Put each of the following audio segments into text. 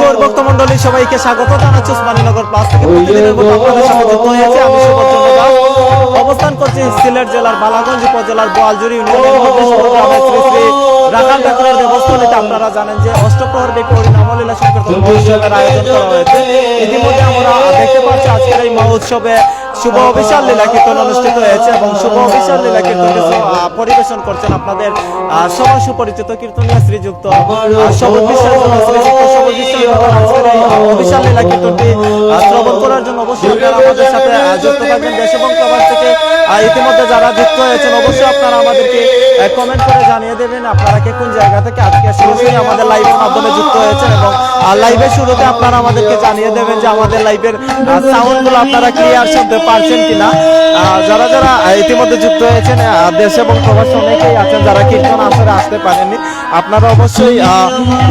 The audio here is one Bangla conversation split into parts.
গৌর ভক্ত মণ্ডলী সবাইকে স্বাগত জানাচ্ছি উসমানীনগর প্লাস থেকে। প্রতিদিনের মতো আপনাদের সাথে যুক্ত হয়েছে আমি সুবর্চন্দ্র দাস। অবস্থান করছি সিলেট জেলার বালাগঞ্জ উপজেলার বোয়ালজুড়ি ইউনিয়নের মধ্যেশ্বর গ্রামের শ্রী শ্রী রাখাল ঠাকুরের দেবস্থলিতে। আপনারা জানেন যে অষ্টপ্রহর ব্যাপী হরিনামলীলা সংকীর্তন মহোৎসবের আয়োজন করা হয়েছে। ইতিমধ্যে আমরা দেখতে পাচ্ছি আজকের এই মহোৎসবে শুভ অভিষেক লীলা কীর্তন অনুষ্ঠিত হয়েছে এবং শুভ অভিষেক লীলা কীর্তন পরিবেশন করছেন আপনাদের সবার সুপরিচিত কীর্তনীয় শ্রীযুক্ত সবুজ বিশ্বাস। আজকের এই অভিষেক লীলা কীর্তনটি শ্রবণ করার জন্য অবশ্যই আপনারা আমাদের সাথে যুক্ত থাকবেন দেশ এবং প্রবাস থেকে। ইতিমধ্যে যারা যুক্ত হয়েছেন অবশ্যই আপনারা আমাদেরকে কমেন্ট করে জানিয়ে দেবেন আপনারা কে কোন জায়গা থেকে আজকে সরাসরি আমাদের লাইভের মাধ্যমে যুক্ত হয়েছেন এবং লাইভের শুরুতে আপনারা আমাদেরকে জানিয়ে দেবেন যে আমাদের লাইভের সাউন্ডগুলো আপনারা ক্লিয়ার শুনতে পারছেন কিনা। যারা যারা ইতিমধ্যে যুক্ত হয়েছেন দেশ এবং প্রবাস অনেকেই আছেন যারা কীর্তন আসরে আসতে পারেননি, আপনারা অবশ্যই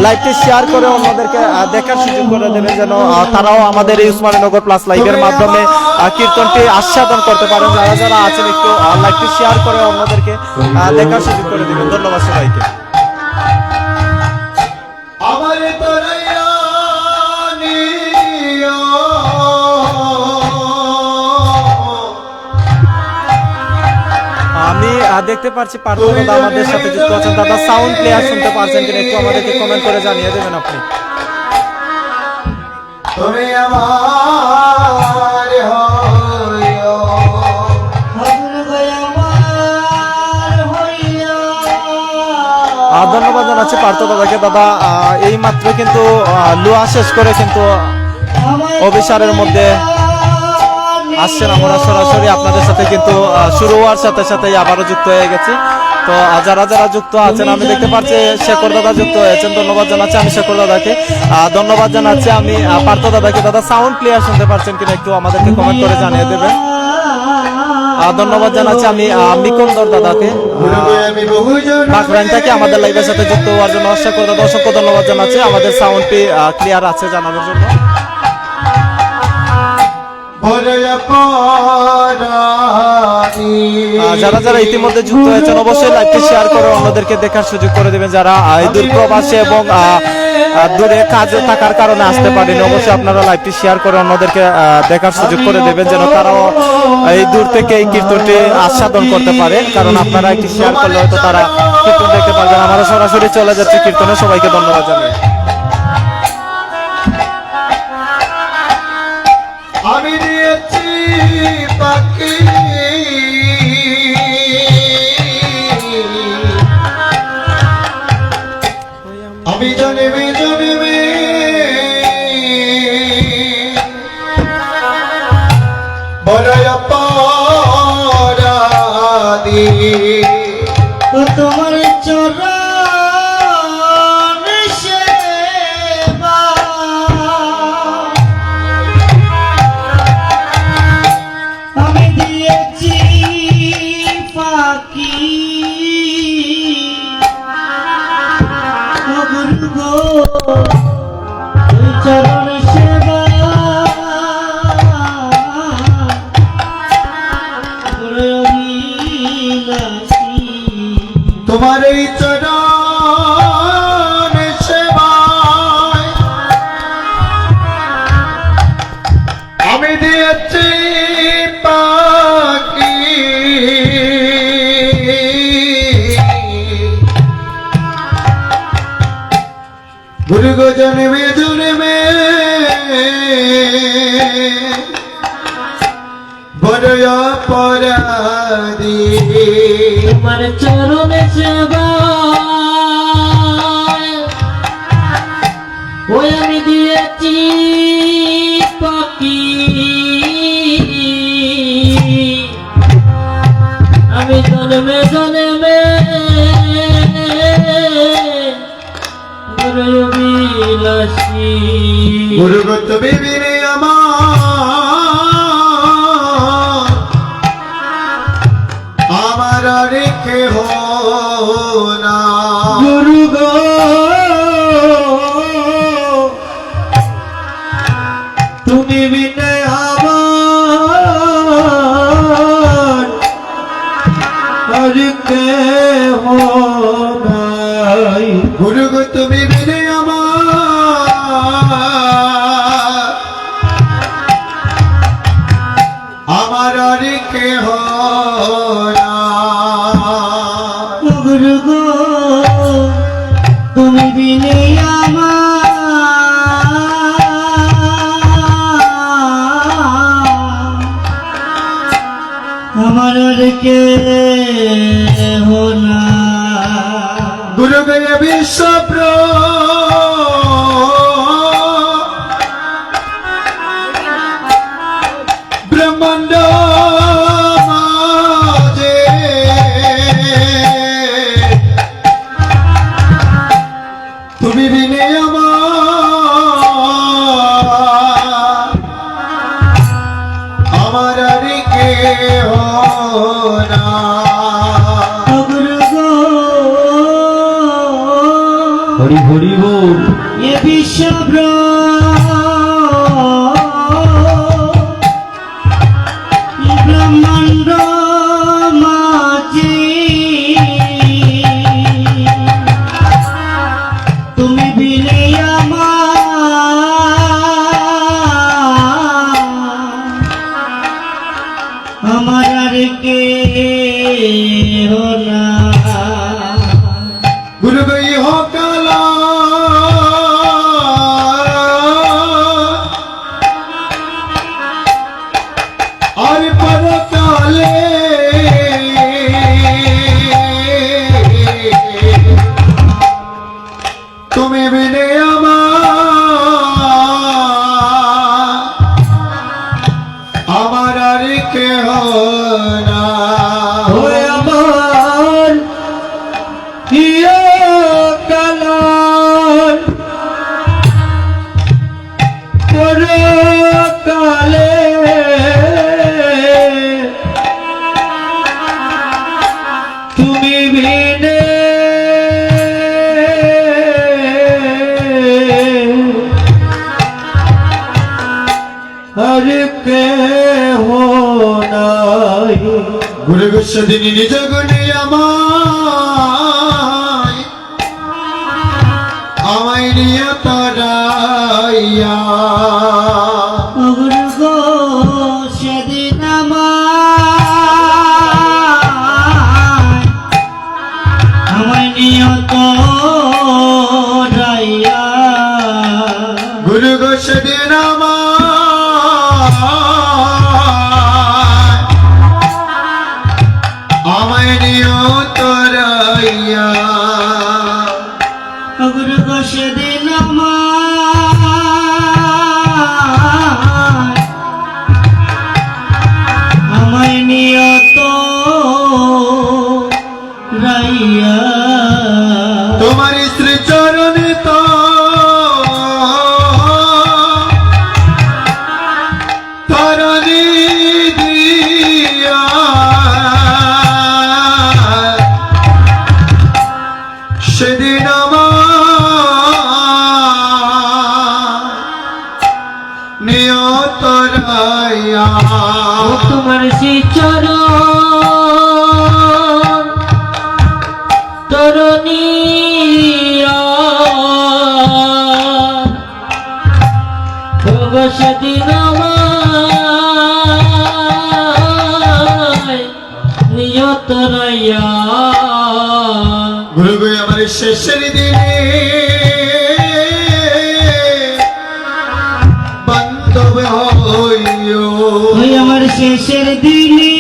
লাইভটি শেয়ার করে অন্যদেরকে দেখার সুযোগ করে দেবেন যেন তারাও আমাদের এই উসমানীনগর প্লাস লাইভের মাধ্যমে কীর্তনটি আস্বাদন করতে পারেন। যারা যারা আছেন একটু লাইভটি শেয়ার করে অন্যদেরকে দেখার সুযোগ করে দেবেন। ধন্যবাদ সবাইকে। আমি দেখতে পাচ্ছি পার্থ দাদা আমাদের সাথে যুক্ত আছেন। দাদা সাউন্ড ক্লিয়ার শুনতে পারছেন কিনা একটু আমাদেরকে কমেন্ট করে জানিয়ে দেবেন আপনি। ধন্যবাদ জানাচ্ছি পার্থ দাদাকে। দাদা এই মাত্র কিন্তু লুয়া শেষ করে কিন্তু অভিসারের মধ্যে আসছেন। আমরা সরাসরি আপনাদের সাথে কিন্তু শুরু হওয়ার সাথে সাথে আবারও যুক্ত হয়ে গেছি। তো যারা যারা যুক্ত আছেন আমি দেখতে পাচ্ছি শেখর দাদা যুক্ত হয়েছেন। ধন্যবাদ জানাচ্ছি আমি শেখর দাদাকে। ধন্যবাদ জানাচ্ছি আমি পার্থ দাদাকে। দাদা সাউন্ড ক্লিয়ার শুনতে পারছেন কিনা একটু আমাদেরকে কমেন্ট করে জানিয়ে দেবেন। ধন্যবাদ জানাচ্ছি আমি মিকন্দর দাদাকে বাগরাইন থেকে আমাদের লাইভের সাথে যুক্ত হওয়ার জন্য। শেখর দাদা অসংখ্য ধন্যবাদ জানাচ্ছি আমাদের সাউন্ডটি ক্লিয়ার আছে জানানোর জন্য। যারা যারা ইতিমধ্যে যুক্ত হয়েছেন অবশ্যই লাইভটি শেয়ার করে অন্যদেরকে দেখার সুযোগ করে দেবেন। যারা দূর প্রবাসে এবং দূরে কাজে থাকার কারণে আসতে পারেনি অবশ্যই আপনারা লাইভটি শেয়ার করে অন্যদেরকে দেখার সুযোগ করে দেবেন যেন তারাও এই দূর থেকে এই কীর্তনটি আস্বাদন করতে পারে। কারণ আপনারা একটি শেয়ার করলে হয়তো তারা কীর্তন দেখতে পারবেন। আমরা সরাসরি চলে যাচ্ছি কীর্তনে। সবাইকে ধন্যবাদ জানাই। আমি দিয়েছি পাখি আমি জনমে জনমে বড় অপরাধী তোমার চরণ চরণ সেবা তোমার এই চরণ সেবায় আমি দিয়েছি পাখি গুরু গো জন্মে জন্মে বড় অপরাধী তোমার চরণে সেবা ওই আমি দিয়েছি পাখি আমি জন্মে জন্মে বিলাসী গুরুগত বিবিরে আমার রেখে হো না গুরু গো তুমি বিনে আমার আর কে হো নাই গুরুগত বিবিরে আমার বিনে আমার আর কে হোনা গুরু গয় বিশ্বপ্র ব্রহ্মাণ্ড মাঝে তুমি বিনে আমার আর কেহ না। গুরু গো হরি হরি বল। এ বিশ্বব্র ব্রহ্মাণ্ড মাঝে তুমি বিনে আমার আর কে হোনা গুরু গই হকালা আর পরকালে তুমি বিনে আমার আর কেহ না। ওরে আমার ইয়া কালাল পরকালে তুমি বিনে আর কেহ নাই। গুরু গোস্বাদিনী নিজ গুণে আমায় নিয়ে তারাইয়া গুরু গো সেদিন আমায় নিয়ত রাইয়া গুরু গোস্বাদিন আমায় নিয়ে তারাইয়া গুরু গো সেদিন আমায় নিয়ত রাইয়া তোমার শ্রী চরণে তো তরণী দিয়া সেদিন নিয়ত রাইয়া তোমার শ্রী চরণ তরণীয়া সেদিন নিয়ত রাইয়া গুরু গই আমার শেষের দিনে বান্ধব হইও ওই আমার শেষের দিনে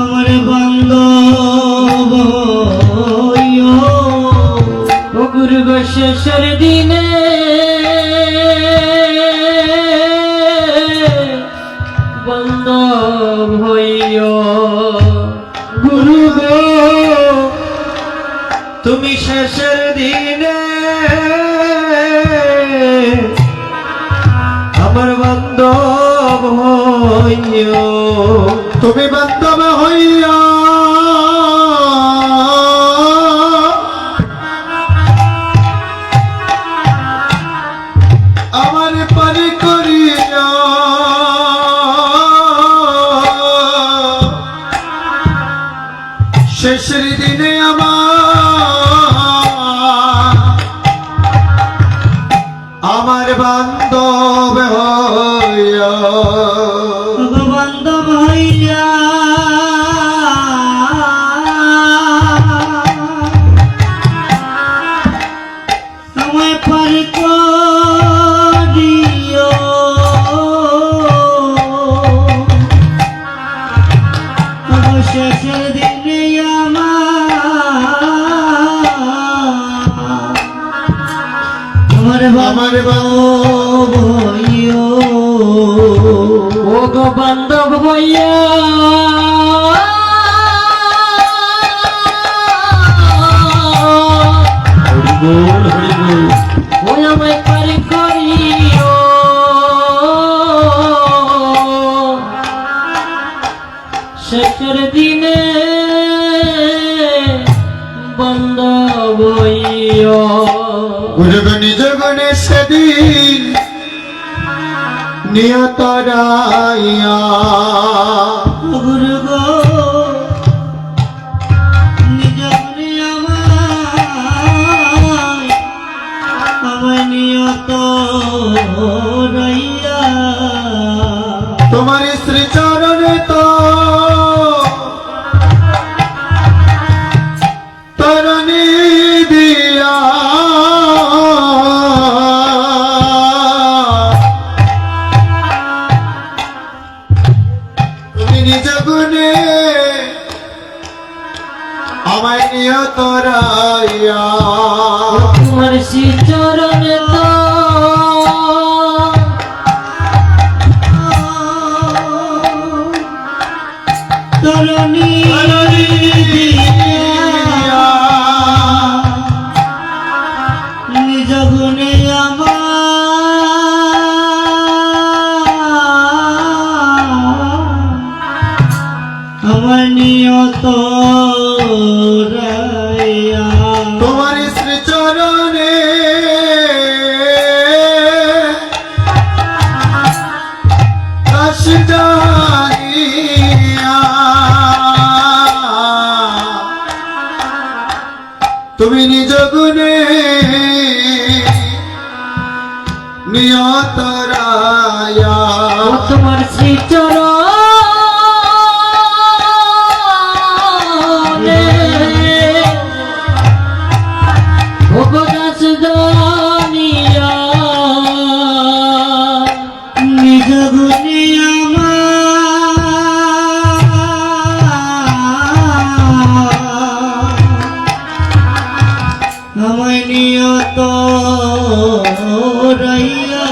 আমার বান্ধব হইও। ও গুরু গো শেষের দিনে বান্ধব হইও। গুরু গো তুমি শেষের দিনে আমার বান্ধব হইও তুমি বান্ধব হইয়া আমার পারি করিয়া শেষের দিনে আমার বান্ধব হইয়া বান্ধব হইয়া আমার বান্ধব হইও ও গো বান্ধব হইয়া হরিবোল হরিবোল ওই আমায় পারি করিও শেষের দিনে বান্ধব হইও গুরুগণি জগনে সেদিন নিয়ত রাইয়া গুরু গো নিজ মনে আমায় নিয়ত রইয়া তোমার শ্রী চরণে তো তরণী দিয়া তুমি নিজ গুণে আমায় নিয়ত রাইয়া তোমার শ্রী চরণে তো তরণী দিয়া নিজ গুণে আমার নিয়ত রাইয়া তোমার শ্রী চরণে দাস জানিয়া তুমি নিজ গুণে নিয়ত রায়া ও তোমার শ্রী চরণে ভগদাস জানিয়া নিজ গুণে আমায় নিয়ত রইয়া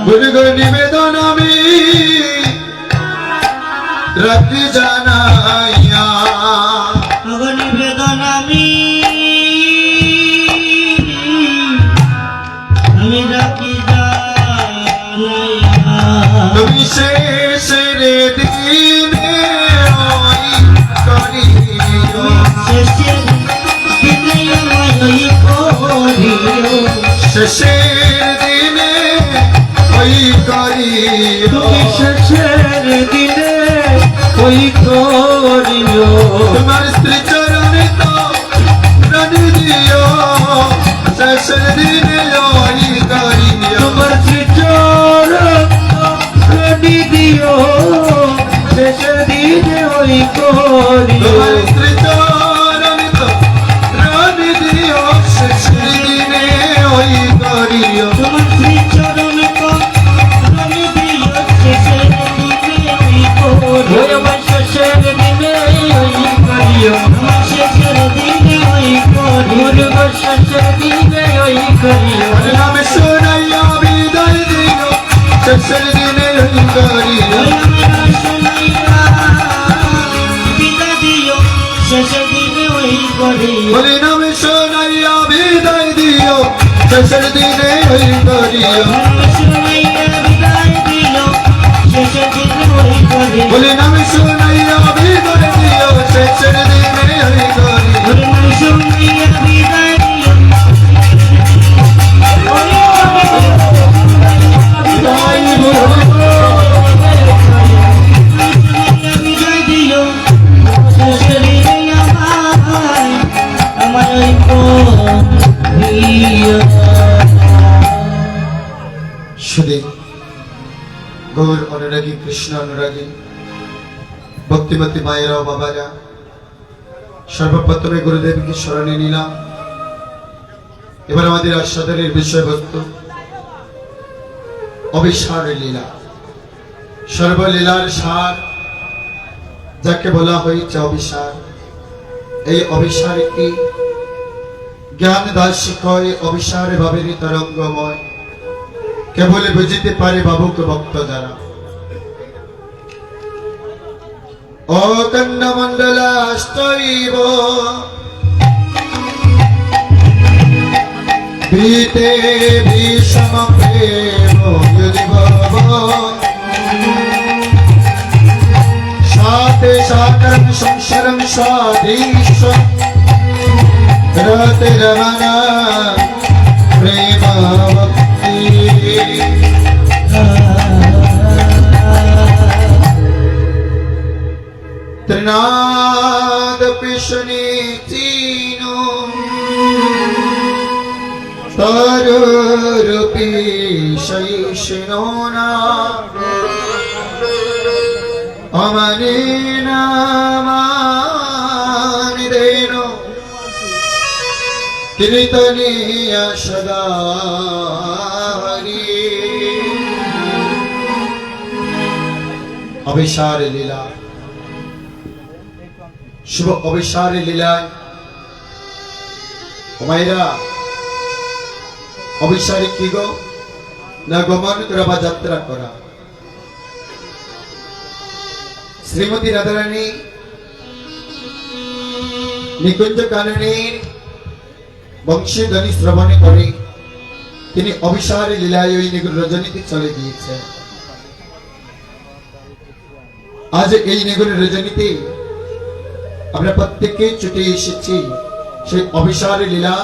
গুরু নিবেদন আমি রাখি জানাইয়া নিবেদন আমি রাখি জানাইয়া তুমি শেষের দিনে ওই করিও শেষের দিনে আমায় ওই করিও শেষের দিনে ওই করিও তুমি শেষের দিনে ওই করিও তোমার স্ত্রী চরণে তো প্রাণ দিও শেষের দিনে ওই করিও তোমার শ্রী চরণ প্রাণী দিও শেষের দিনে ওই করিও তোমার স্ত্রী চরণে তো প্রাণ দিও শেষের দিনে ওই করিও তোমার শ্রী চরণ প্রাণী দিও শেষের দিনে ওই করিও আমার শেষের দিনে ওই করিও আমার শেষের দিনে ওই করিও শেষের দিনে ওই করিও নামে শোনাইয়া বিদায় দিও শেষের দিনে ওই করিও শেষের দিনে ওই করিও বলি নামে শোনাইয়া বিদায় দিও শেষের দিনে ওই করিও বলি নামে শোনাইয়া বিদায় দিও শেষের দিনে ওই করিও শুধু গৌর অনুরাগী কৃষ্ণ অনুরাগী ভক্তিমতী মায়েরা ও বাবারা সর্বপ্রথমে গুরুদেবকে স্মরণে নিলাম। এবার আমাদের আস্বাদনের বিষয়বস্তু অবিসার লীলা। সর্বলীলার সার যাকে বলা হয়েছে অবিসার। এই অবিসার কি জ্ঞান দাসিকয় অবিসার ভাবেরই তরঙ্গময় কেবল বুঝিতে পারে বাবুক ভক্ত যারা। অখণ্ড মণ্ডলাষ্টৈব ভীতে ভীষণ প্রেম যদি ভব সাথে সাকরম সংসারম স্বাধীশ রতে রমনা প্রেম ভক্তি ত্রিনাদ পিশনি চিনো তরুপি শৈশিনোনা অমনিনা মানিদেন কীর্তনীয় সদা হরি। অবিসার লীলা, শুভ অবিসার লীলায় মায়েরা অবিসারে কি গো না গমন করা বা যাত্রা করা। শ্রীমতী রাধারানী নিকুঞ্জ কাননের বংশীধ্বনি শ্রবণে করে তিনি অবিসারে লীলায় ওই নিগুণ রজনীতে চলে গিয়েছেন। আজ এই নিগুণ রজনীতে আমরা প্রত্যেকে ছুটে এসেছি সেই অবিসারে লীলা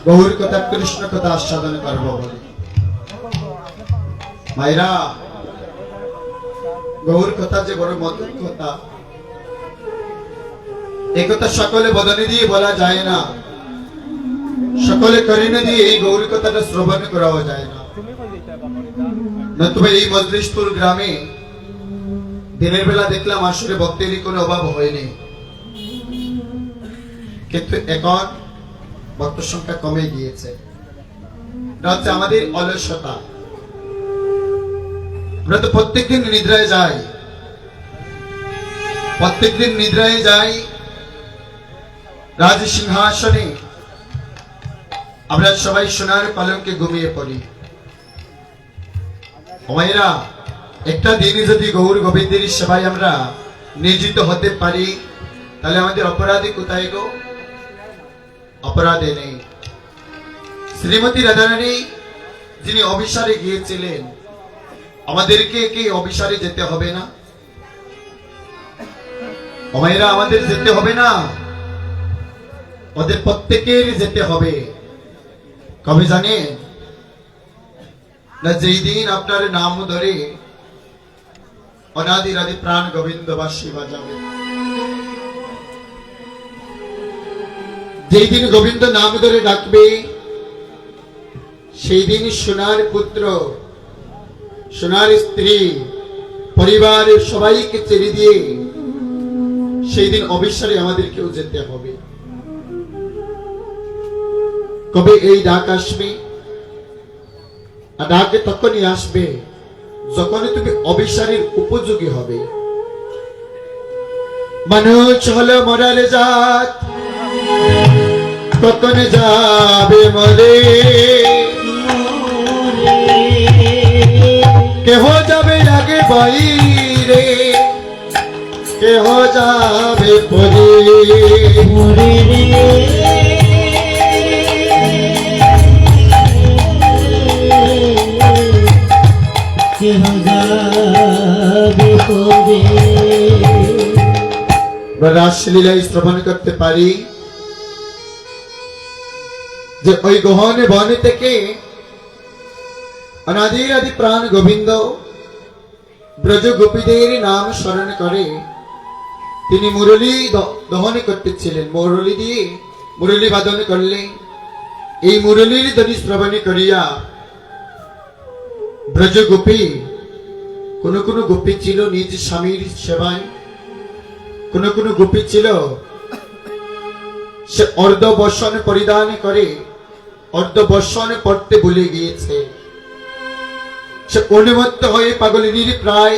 গৌর কথা কৃষ্ণ কথা আস্বাদন করব বলে। মায়েরা গৌর কথা যে বড় মধুর কথা, এই কথা সকলে বদনে দিয়ে বলা যায় না, সকলে করিনে দিয়ে এই গৌর কথাটা শ্রবণ করাও যায় না। নতুবা এই মজলিশপুর গ্রামে দিনের বেলা দেখলাম আসলে ভক্তেরই কোনো অভাব হয়নি, কিন্তু এখন ভক্ত সংখ্যা কমে গিয়েছে। এটা হচ্ছে আমাদের অলসতা। আমরা তো প্রত্যেকদিন নিদ্রায় যাই, প্রত্যেকদিন নিদ্রায় যাই, রাজ সিংহাসনে আমরা সবাই সোনার পালঙ্কে ঘুমিয়ে পড়ি। মায়েরা একটা দিনে যদি গৌর গোবিন্দের সেবায় আমরা নিয়োজিত হতে পারি তাহলে আমাদের অপরাধী কোথায় গো? অপরাধে নেই। শ্রীমতী রাধারানী যিনি অবিসারে গিয়েছিলেন, আমাদেরকে কি অবিসারে যেতে হবে না? মায়েরা আমাদের যেতে হবে না? ওদের প্রত্যেকের যেতে হবে। কবে জানেন না? যেই দিন আপনার নাম ধরে অনাদিরাদি প্রাণ গোবিন্দ বাসী বাজাবে, যেই দিন গোবিন্দ নাম ধরে ডাকবে, সেই দিন সোনার পুত্র সোনার স্ত্রী পরিবারের সবাইকে ছেড়ে দিয়ে সেই দিন অবিসারে আমাদেরকেও যেতে হবে। কবে এই ডাক আসবে? আর ডাকে তখনই আসবে যখনই তুমি অবিসারের উপযোগী হবে। মানুষ হলো মরার জাত, কখন যাবে মরে, কেহ যাবে আগে বাইরে, কেহ যাবে পরে। রাসলীলায় শ্রবণ করতে পারি যে ওই গহনে বনে থেকে অনাদির আদি প্রাণ গোবিন্দ ব্রজ গোপীদের নাম স্মরণ করে তিনি মুরলী দহন করতেছিলেন। মুরলী দিয়ে মুরলী বাদন করলে এই মুরলীর ধ্বনি শ্রবণ করিয়া ব্রজ গোপী, কোন কোন গোপী ছিল নিজ স্বামীর সেবায়, কোন কোন গোপী ছিল সে অর্ধবসন পরিধান করে অর্ধবসন পড়তে ভুলে গিয়েছে। সে অনুমত্ত হয়ে পাগলিনীর প্রায়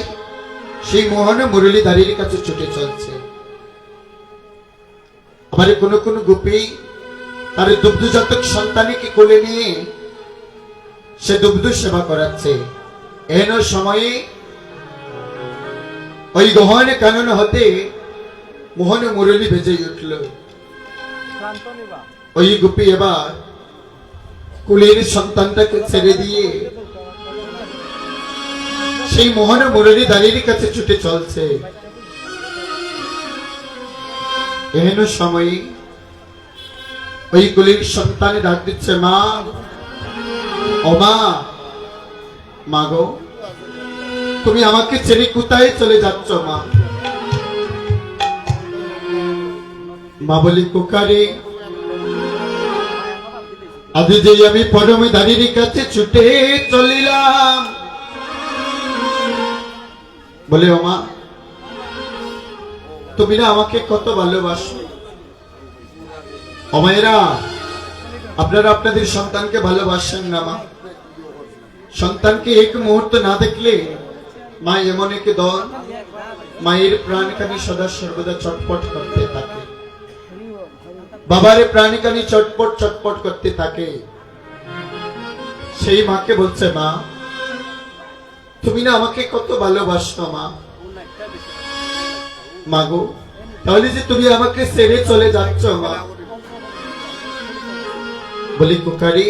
সেই মোহন মুরলীধারীর কাছে ছুটে চলছে। আবার কোন কোন গোপী তার দুগ্ধজাতক সন্তানকে কোলে নিয়ে সে দুগ্ধ সেবা করাচ্ছে। এন সময়ে ওই গহন কানন হতে মোহন মুরলী বেজে উঠল। ওই গোপী এবার কুলের সন্তানটাকে ছেড়ে দিয়ে সেই মোহন মুরলী দাঁড়ির কাছে ছুটে চলছে। এহেন সময়ে ওই কুলের সন্তান ডাক দিচ্ছে, মা, ও মা, মা গো, তুমি আমাকে ছেড়ে কোথায় চলে যাচ্ছ মা? মা বলি, কুকারে, আজ যে আমি পরমে দাঁড়ির কাছে ছুটে চলিলাম। বলে, ও মা, তুমি না আমাকে কত ভালোবাসো। ও মায়েরা, আপনারা আপনাদের সন্তানকে ভালোবাসেন না মা? সন্তানকে এক মুহূর্ত না দেখলে মা এমন এক দল, মায়ের প্রাণকানি সদা সর্বদা চটপট করতে থাকে, বাবার প্রাণকানি চটপট চটপট করতে থাকে। সেই মাকে বলছে, মা, তুমি না আমাকে কত ভালোবাসো মা। মা গো, তাহলে যে তুমি আমাকে ছেড়ে চলে যাচ্ছ মা? বলি, কুকারি,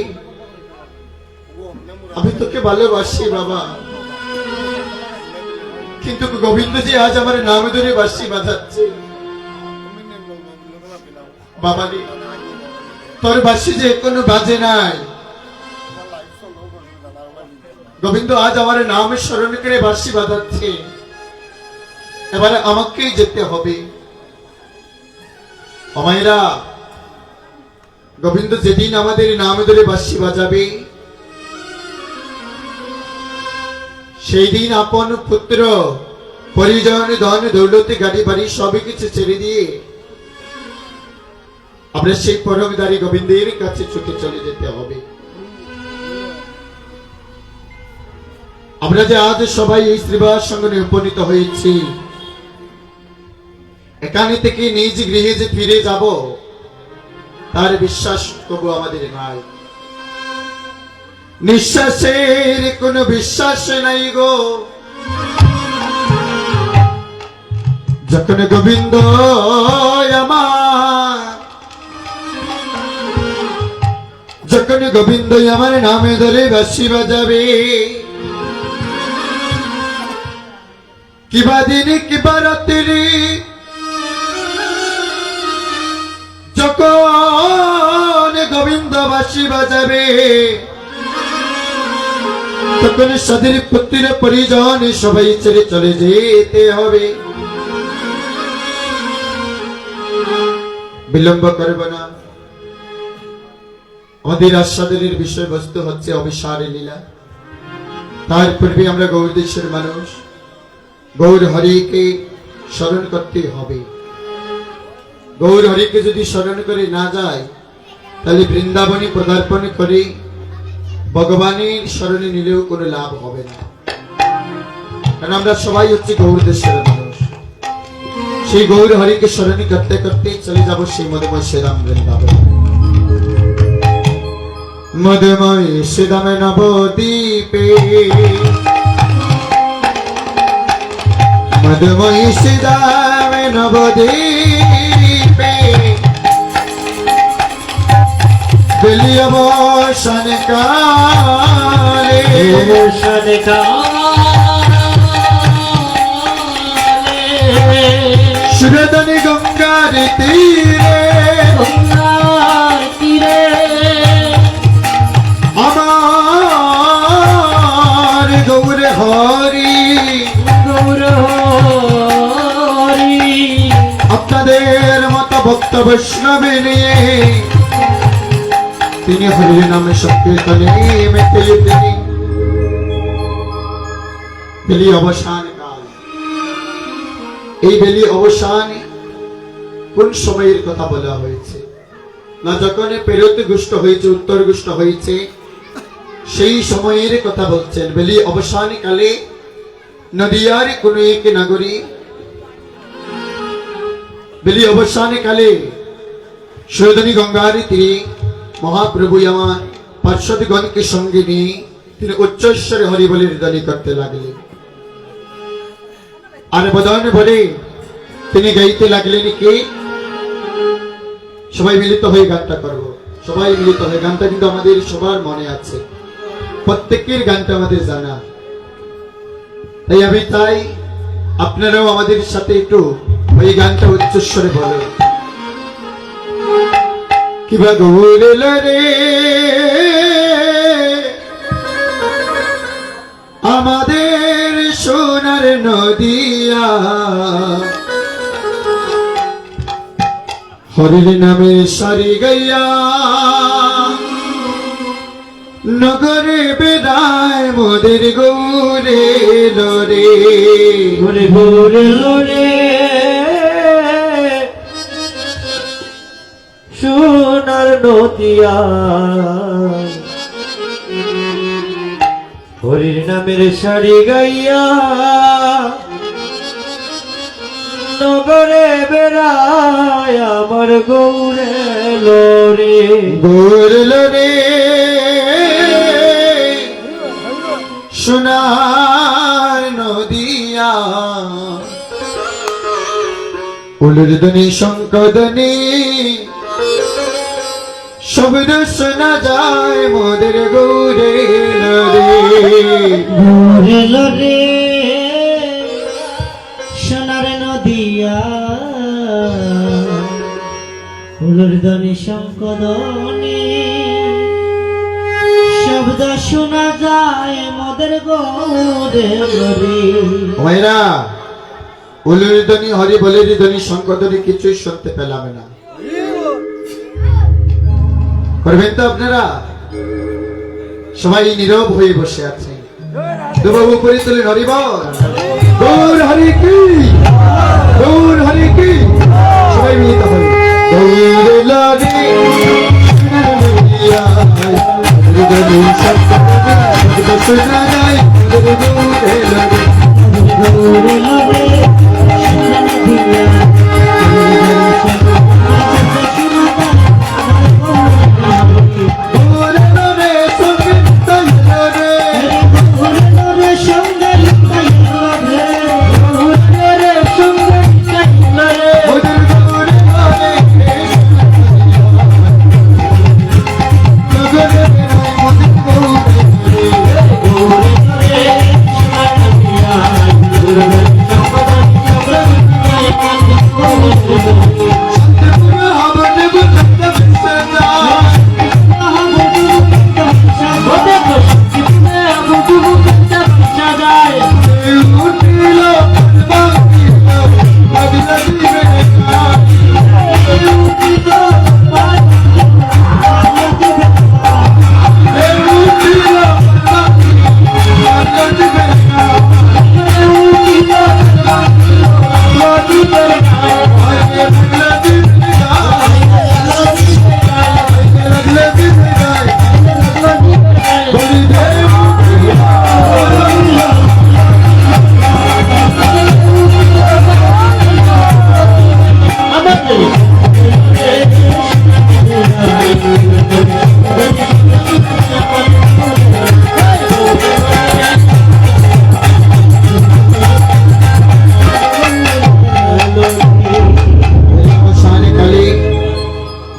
আমি তোকে ভালোবাসি বাবা, কিন্তু গোবিন্দ যে আজ আমার নাম ধরে বাঁশি বাজাচ্ছে। বাবা রে, তোর বাঁশি যে কোনো বাজে নাই। গোবিন্দ আজ আমার নাম স্মরণ করে বাঁশি বাজাচ্ছে, এবারে আমাকেই যেতে হবে। আমায়রা, গোবিন্দ যেদিন আমাদের নাম ধরে বাঁশি বাজাবে, সেই দিন আপন পুত্র পরিজন ধন দৌলতে গাড়ি বাড়ি সবই কিছু ছেড়ে দিয়ে আমরা সেই পরমদারি গোবিন্দের কাছে ছুটে চলে যেতে হবে। আমরা যে আজ সবাই এই শ্রীবাস সঙ্গনে উপনীত হয়েছি, এখানে থেকে নিজ গৃহে যে ফিরে যাব তার বিশ্বাস তবু আমাদের নাই। নিঃশ্বাসের কোনো বিশ্বাস নাই গো, যখন গোবিন্দ আমার, যখন গোবিন্দ আমার নামে ধরে বাঁশি বাজাবে, কিবা দিনে কিবা রাত্রি, যখন গোবিন্দ বাঁশি বাজাবে, তখন সাধের পুত্র পরিজন সবাই ছেড়ে চলে যেতে হবে। বিলম্ব করব না। আমাদের আস্বাদের বিষয়বস্তু হচ্ছে অবিসার লীলা। তার পূর্বে আমরা গৌর দেশের মানুষ, গৌর হরিকে স্মরণ করতে হবে। গৌর হরিকে যদি স্মরণ করে না যায়, তাহলে বৃন্দাবনে পদার্পণ করে ভগবানের স্মরণে নিলেও কোনো লাভ হবে না। কারণ আমরা সবাই হচ্ছে গৌর দেশের মানুষ। সেই গৌর হরিকে স্মরণ করতে করতে চলে যাব সেই মধুময় শ্রীরাম বৃন্দাবন। মধুময় শ্রীরাম নবদ্বীপে, মধুময় শ্রীরাম নবদ্বীপে, বেলি অবসান কালে, সুরধনি গঙ্গার তীরে, আমার গৌর হরি, আপনাদের মতো ভক্ত বৈষ্ণবে নিয়ে তিনি হরির নামে সংকীর্তনে মেতে তিনি। বেলি অবসান কাল, এই বেলি অবসানে কোন সময়ের কথা বলা হয়েছে না? যখন পেরত গুষ্ট হয়েছে, উত্তর গুষ্ট হয়েছে, সেই সময়ের কথা বলছেন। বেলি অবসান কালে নদিয়ার কোন এক নগরী, বেলি অবসান কালে সুরধনী গঙ্গার তীরে মহাপ্রভু আমার পার্শ্বদগণকে সঙ্গে নিয়ে তিনি উচ্চস্বরে হরি বলির ধ্বনি করতে লাগলেন। আর বদন বলে তিনি গাইতে লাগলেন কি, সবাই মিলিত হয়ে গানটা করব, সবাই মিলিত হয়ে। গানটা কিন্তু আমাদের সবার মনে আছে, প্রত্যেকের গানটা আমাদের জানা। তাই আমি চাই আপনারাও আমাদের সাথে একটু ওই গানটা উচ্চস্বরে বলেন। কিবা গৌরেল রে আমাদের সোনার নদিয়া, হরির নামে সারি গাইয়া নগরে বেড়ায় মোদের গৌরে লরে। ঘুরে ঘুরে লড়ে সোনার নদিয়া, হরির নামের শাড়ি গাইয়া নগরে বেড়ায় আমার গৌরে লরে। গৌর লরে সোনার নদিয়া, উলুর ধ্বনি শঙ্কধ্বনি শব্দ শোনা যায় মোদের গৌরে লরে। ঘুরে লরে সোনার নদিয়া, ফুলের ধ্বনি শঙ্কধ্বনি শব্দ শোনা যায় মোদের গৌরে লরে। ভাইরা, উলুর ধ্বনি হরি বলের ধ্বনি শঙ্কধ্বনি কিছুই শুনতে পেলাম না, করবেন তো আপনারা? সবাই নীরব হয়ে বসে আছে। দুবাবু করে তুলেন হরি বল, গৌর হরি কি, গৌর হরি কি। সবাই মিলিত হয়ে গৌর লরে শোনা যায় গৌরে লরে। ঘুরে লরে সোনার নদিয়া, গৌর লরে সঙ্গীত লরে, ঘুরে লরে সঙ্গে লরে, ঘুরে লরে সঙ্গে লরে। মোদের গৌরে লরে নগরে বেড়ায় মোদের গৌরে। শান্তিপুর হাবনে বুঝতে বিসে যায়, উঠিল বাঁকিল আগলা দিবে না, উঠিল আগলা দিবে না।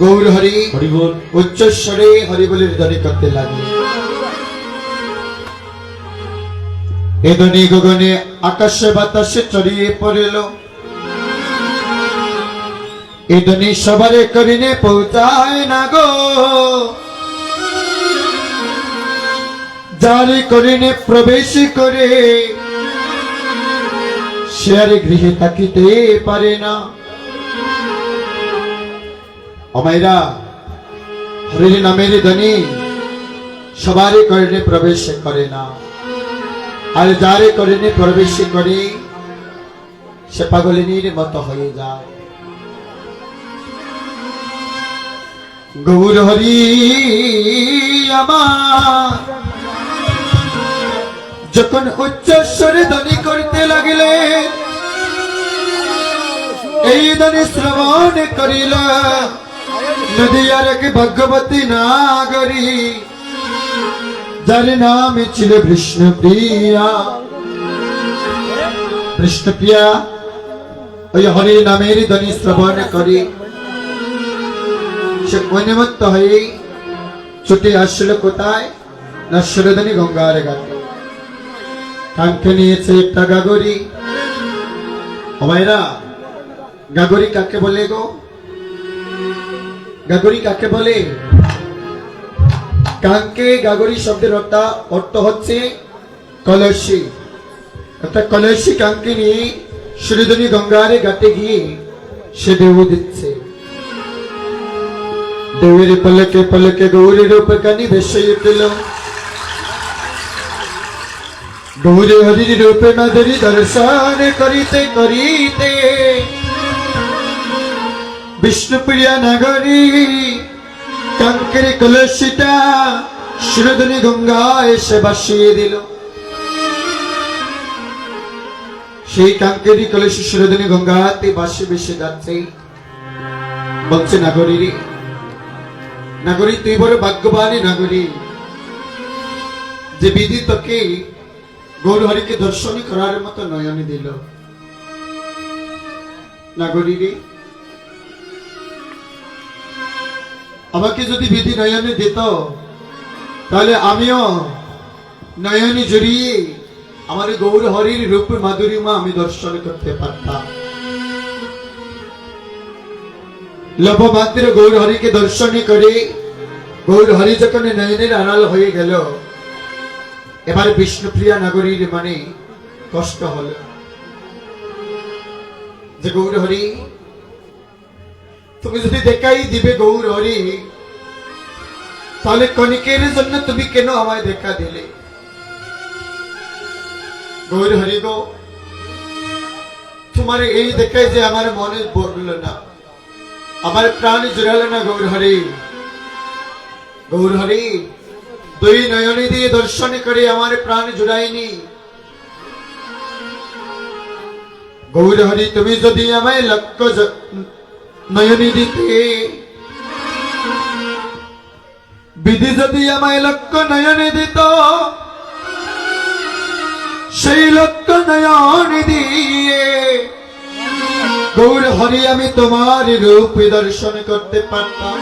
গৌর হরি হরিবল উচ্চস্বরে হরি বলির ধ্বনি করতে লাগলো। এ ধ্বনি গগনে আকাশে বাতাসে ছড়িয়ে পড়ল, এ ধ্বনি সবারে করিনে পৌঁছায় না গো, যারে করিনে প্রবেশ করে সে আর গৃহে থাকিতে পারে না। অমাইরা, হরির নামের ধ্বনি সবারই করিনে প্রবেশ করে না, আর যারে করিনে প্রবেশ করে সে পাগলিনীর মতো হয়ে যায়। গৌর হরি আমার যখন উচ্চস্বরে ধ্বনি করতে লাগলে, এই ধ্বনি শ্রবণ করিল নদিয়ার এক ভগবতী নাগরী, যার নাম ছিল বিষ্ণুপ্রিয়া। বিষ্ণুপ্রিয়া ওই হরি নামের ধ্বনি শ্রবণ করে সে উন্মত্ত হয়ে ছুটে আসলো কোথায় না সুরধনী গঙ্গার ঘাটে। কাঁখে নিয়েছে একটা গাগরি। ও ভাইরা, গাগরি কাকে বলে গো? গাগরি কাকে বলে? কাঙ্কে গাগরি শব্দের অর্থ হচ্ছে কলসি। একটা কলসি কাঙ্কে নিয়ে সুরধনী গঙ্গার ঘাটে গিয়ে সে ঢেউ দিচ্ছে। ঢেউয়ের পলকে পলকে গৌরী রূপ কানি ভেসে উঠল। গৌরী হরির রূপে মাধুরী দর্শন করিতে করিতে বিষ্ণুপ্রিয়া নগরী কাঙ্কের কলসিটা সুরধনী গঙ্গা এসে ভাসিয়ে দিল। সেই কাঙ্কেরই কলসি সুরধনী গঙ্গাতে ভাসে ভেসে যাচ্ছে। বলছে নাগরী রে, নাগরী তুই বড় ভাগ্যবানী নাগরী, যে বিধি তোকে গৌর হরিকে দর্শন করার মতো নয়নে দিল। নাগরী রে, আমাকে যদি বিধি নয়নে দিত তাহলে আমিও নয়নে জড়িয়ে আমার গৌর হরির রূপ মাধুরীমা আমি দর্শন করতে পারতাম। লবমাত্র গৌর হরিকে দর্শন করে গৌর হরি যখন নয়নের আড়াল হয়ে গেল, এবার বিষ্ণুপ্রিয়া নগরীর মানে কষ্ট হলো যে গৌর হরি তুমি যদি দেখাই দিবে গৌর হরি, তাহলে কণিকের জন্য তুমি কেন আমায় দেখা দিলে? গৌর হরি গো, তোমার এই দেখায় যে আমার মনে পড়ল না, আমার প্রাণ জুড়ালো না গৌর হরি। গৌর হরি দুই নয়নে দিয়ে দর্শন করে আমার প্রাণ জুড়ায়নি। গৌর হরি তুমি যদি আমায় লক্ষ্য নয়নে দিতে, বিধি যদি আমায় লক্ষ্য নয়নে দিত, সেই লক্ষ্য নয়নে দিয়ে গৌর হরি আমি তোমার রূপ দর্শন করতে পারতাম।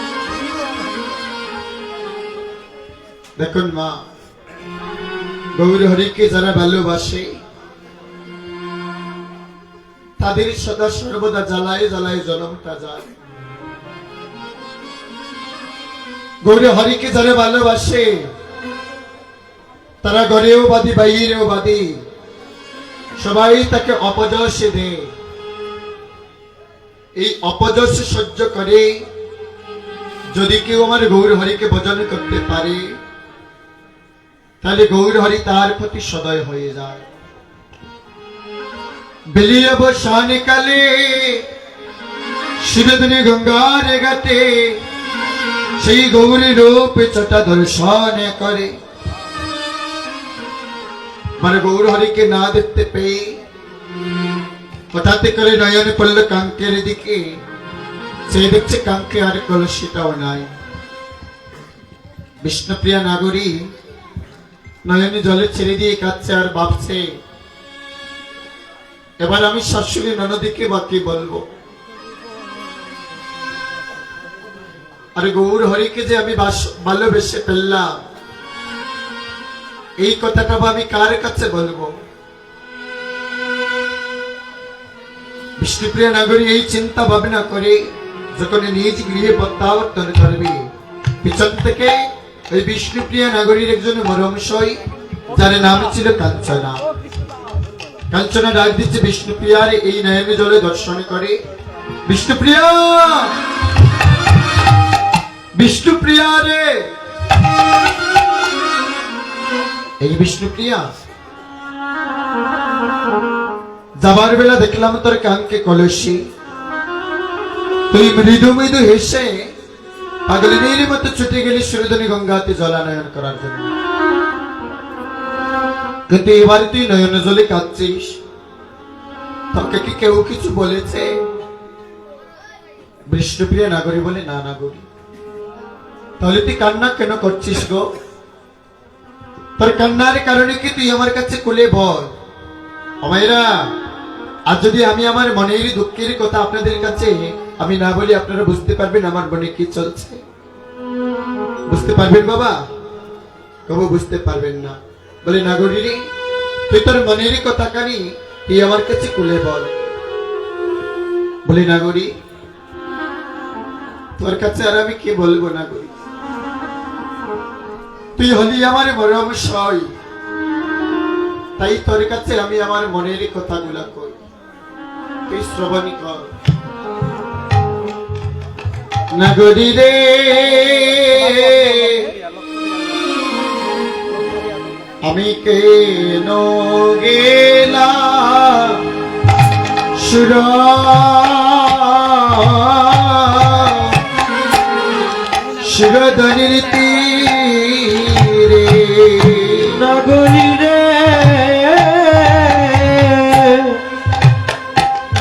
দেখুন মা, গৌর হরিকে যারা ভালোবাসে তাদের সদা সর্বদা জ্বালায় জ্বালায় জনমটা যায়। গৌর হরিকে যারা ভালোবাসে তারা ঘরেও বাদী বাইরেও বাদী, সবাই তাকে অপযশ দেয়। এই অপযশ সহ্য করে যদি কেউ আমার গৌর হরিকে ভজন করতে পারে, তাহলে গৌর হরি তার প্রতি সদয় হয়ে যায়। বেলিয়ে বসান কালে সুরধনী গঙ্গার ঘাটে সেই গৌরী রূপ চটা দর্শন করে। মানে গৌর হরিকে না দেখতে পেয়ে হঠাৎ করে নয়নে পড়ল কাঙ্কের দিকে। সে দেখছে কাঙ্কে আর কলসিটাও নাই। বিষ্ণুপ্রিয়া নাগরী নয়নে জলে ছেড়ে দিয়ে কাঁদছে আর ভাবছে, এবার আমি শাশুড়ি ননদীকে বা কি বলবো? আর গৌর হরিকে যে আমি ভালোবেসে ফেললাম, এই কথাটা আমি কার কাছে বলবো? বিষ্ণুপ্রিয়া নগরী এই চিন্তা ভাবনা করে যখন নিজ গৃহে প্রত্যাবর্তন করবে, পিছন থেকে ওই বিষ্ণুপ্রিয়া নগরীর একজন মরমশয় যার নাম ছিল কাঞ্চনা। কাঞ্চনা ডাক দিচ্ছে বিষ্ণুপ্রিয়ার এই নয়নে জলে দর্শন করে। বিষ্ণুপ্রিয়া, বিষ্ণুপ্রিয়া রে, এই বিষ্ণুপ্রিয়া, যাবার বেলা দেখলাম তোর কানকে কলসি, তুই মৃদু মৃদু হেসে পাগলিনীর মতো ছুটে গেলি সুরধনী গঙ্গাতে জলানয়ন করার জন্য, কিন্তু এবারে তুই নয়ন জলে কাঁদছিস। তোকে কি কেউ কিছু বলেছে? বিষ্ণুপ্রিয়া নাগরী বলে, না নাগরী। তাহলে তুই কান্না কেন করছিস গো? তোর কান্নার কারণে কি তুই আমার কাছে খুলে বল। আমায়রা, আর যদি আমি আমার মনের দুঃখের কথা আপনাদের কাছে আমি না বলি, আপনারা বুঝতে পারবেন আমার মনে কি চলছে? বুঝতে পারবেন বাবা? কবু বুঝতে পারবেন না। বলে নাগরী রে, তুই তোর মনের কথা কানি তুই আমার কাছে খুলে বল। বলে নাগরী, তোর কাছে আর আমি কি বলবো নাগরী, তুই হলি আমার বড় অবশ্যই, তাই তোর কাছে আমি আমার মনের কথাগুলা কই, তুই শ্রবণী কর। নাগরী রে, আমি কেন গেলাম সুরধনির তীরে। নাগরী রে,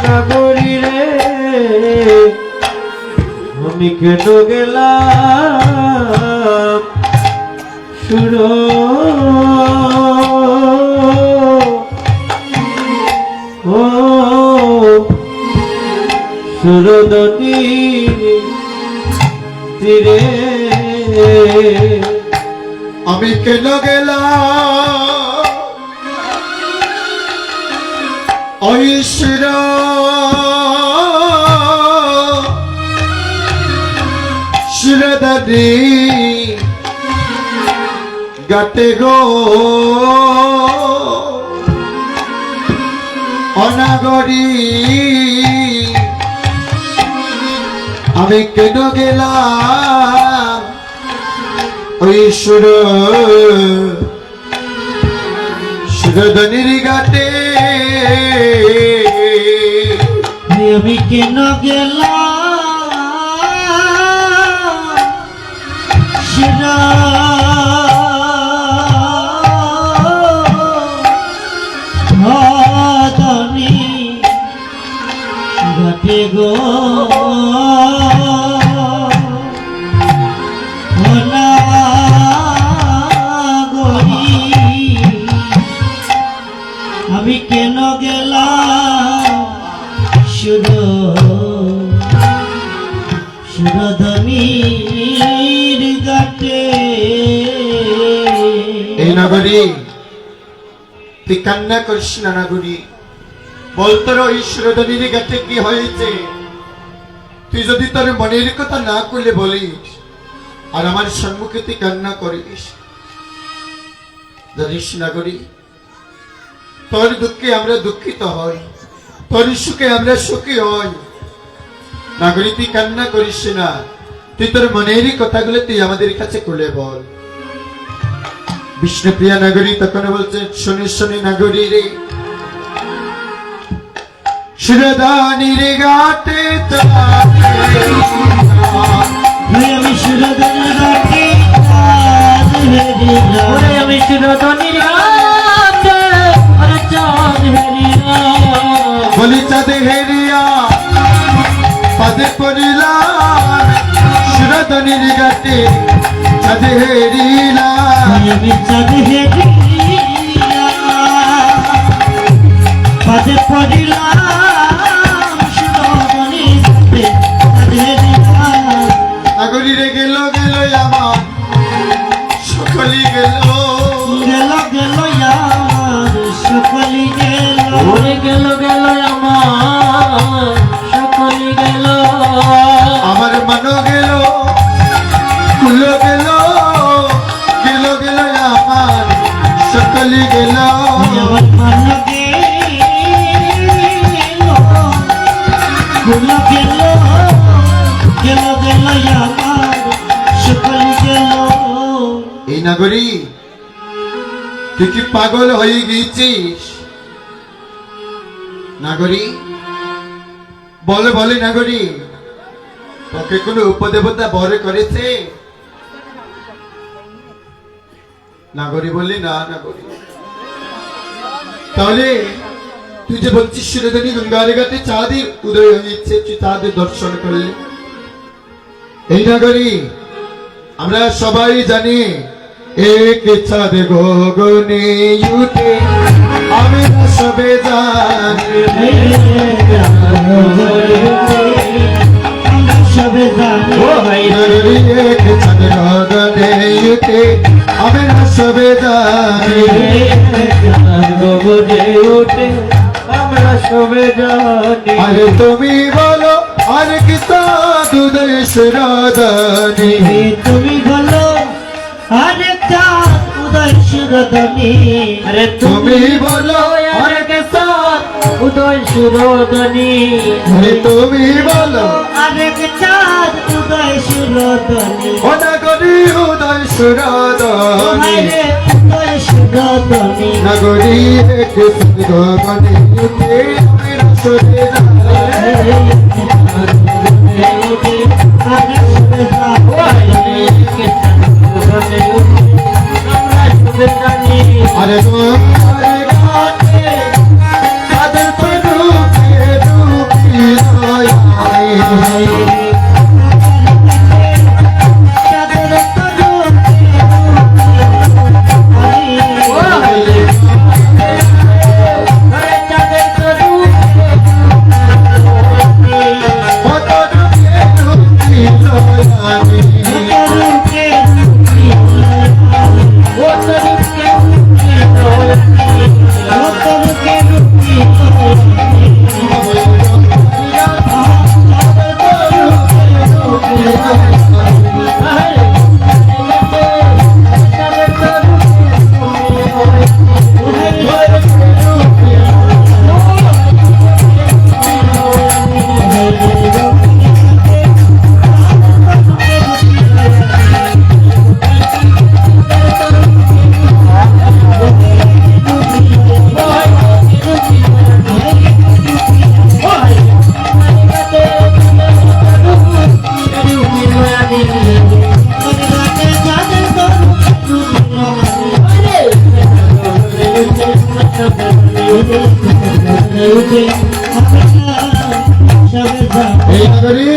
নাগরী রে, আমি কেন গেলাম সুরধনী তীরে। আমি কেন গেলাম ঐশ্বর সুরধনী গাতে গো অনাগরী। আমি কেন গেলাম ঐশ্বর সুরধনির ঘাটে। আমি কেন গেলাম সুরধনী ঘাটে গো আমি কেন গেলাম সুরধনীর ঘাটে। এই নাগরী, তুই কান্না করিস না নাগরী, বল তোর ওই সুরধনির ঘাটে কি হয়েছে? তুই যদি তোর মনের কথা না করলে বলিস আর আমার সম্মুখে তুই কান্না করিস, জানিস নাগরী, তোর দুঃখে আমরা দুঃখিত হই, তোর সুখে আমরা সুখী হই। নাগরী, তুই কান্না করিস না, তুই তোর মনেরই কথাগুলো তুই আমাদের কাছে খুলে বল। বিষ্ণুপ্রিয়া নাগরী তখন বলছে, শুনে শুনে নাগরী রে, সুরধনির ঘাটে আমি সুরধনীর ঘাটে, আমি সুরধনীর ঘাটে চাঁদ হেরিয়া। বলি চাঁদ হেরিয়া পাদে পড়িলাম, সুরধনির ঘাটে চাঁদ হেরিলাম। আমি চাঁদ হেরিয়া পাদে পড়িলাম, সুরধনীর ঘাটে চাঁদ হেরিয়া। নাগরী রে, গেল গেল আমার সকলি গেল, গেল গেল আমার সকলি গেল, গেল গেল আমার সকলি গেল। আমার মানো গেল, কুল গেল, গেল গেল আমার সকলি গেল। আমার মন গেল, ভুল গেল, গেল গেল আমার সকলি গেল। এই নাগরী, তুই কি পাগল হয়ে গিয়েছিস? নাগরী বলে বলে, নাগরী তোকে কোনো উপদেবতা বর করেছে? নাগরী বললি না। নাগরী, তাহলে তুই যে বলছিস সুরধনী গঙ্গার ঘাটে চাঁদের উদয় হয়েছে, তুই চাঁদের দর্শন করলে। এই নাগরী, আমরা সবাই জানি এক চাঁদ গগনে উঠে আমরা সবে জানি সবে জানি ও ভাই এক চাঁদ গগনে উঠে আমরা সবে জানি গগনে উঠে আমরা সবে জানি আরে তুমি বলো আর কি সাধু দেশ রাধানি তুমি বলো আরে চাঁদ উদয় সুরদনি আরে তুমি বলো আরেক চাঁদ উদয় সুরদনি আরে তুমি বলো আরেক চাঁদ উদয় সুরদনি অনাগরি উদয় সুরাদানি আরে উদয় সুরদনি নগরী এক গগনে উঠে আমরা সবে জানি আরে তোমার ঘাটে সাদের রূপে রূপী দয়াই কত রূপে রূপী দয়াই এই নগরী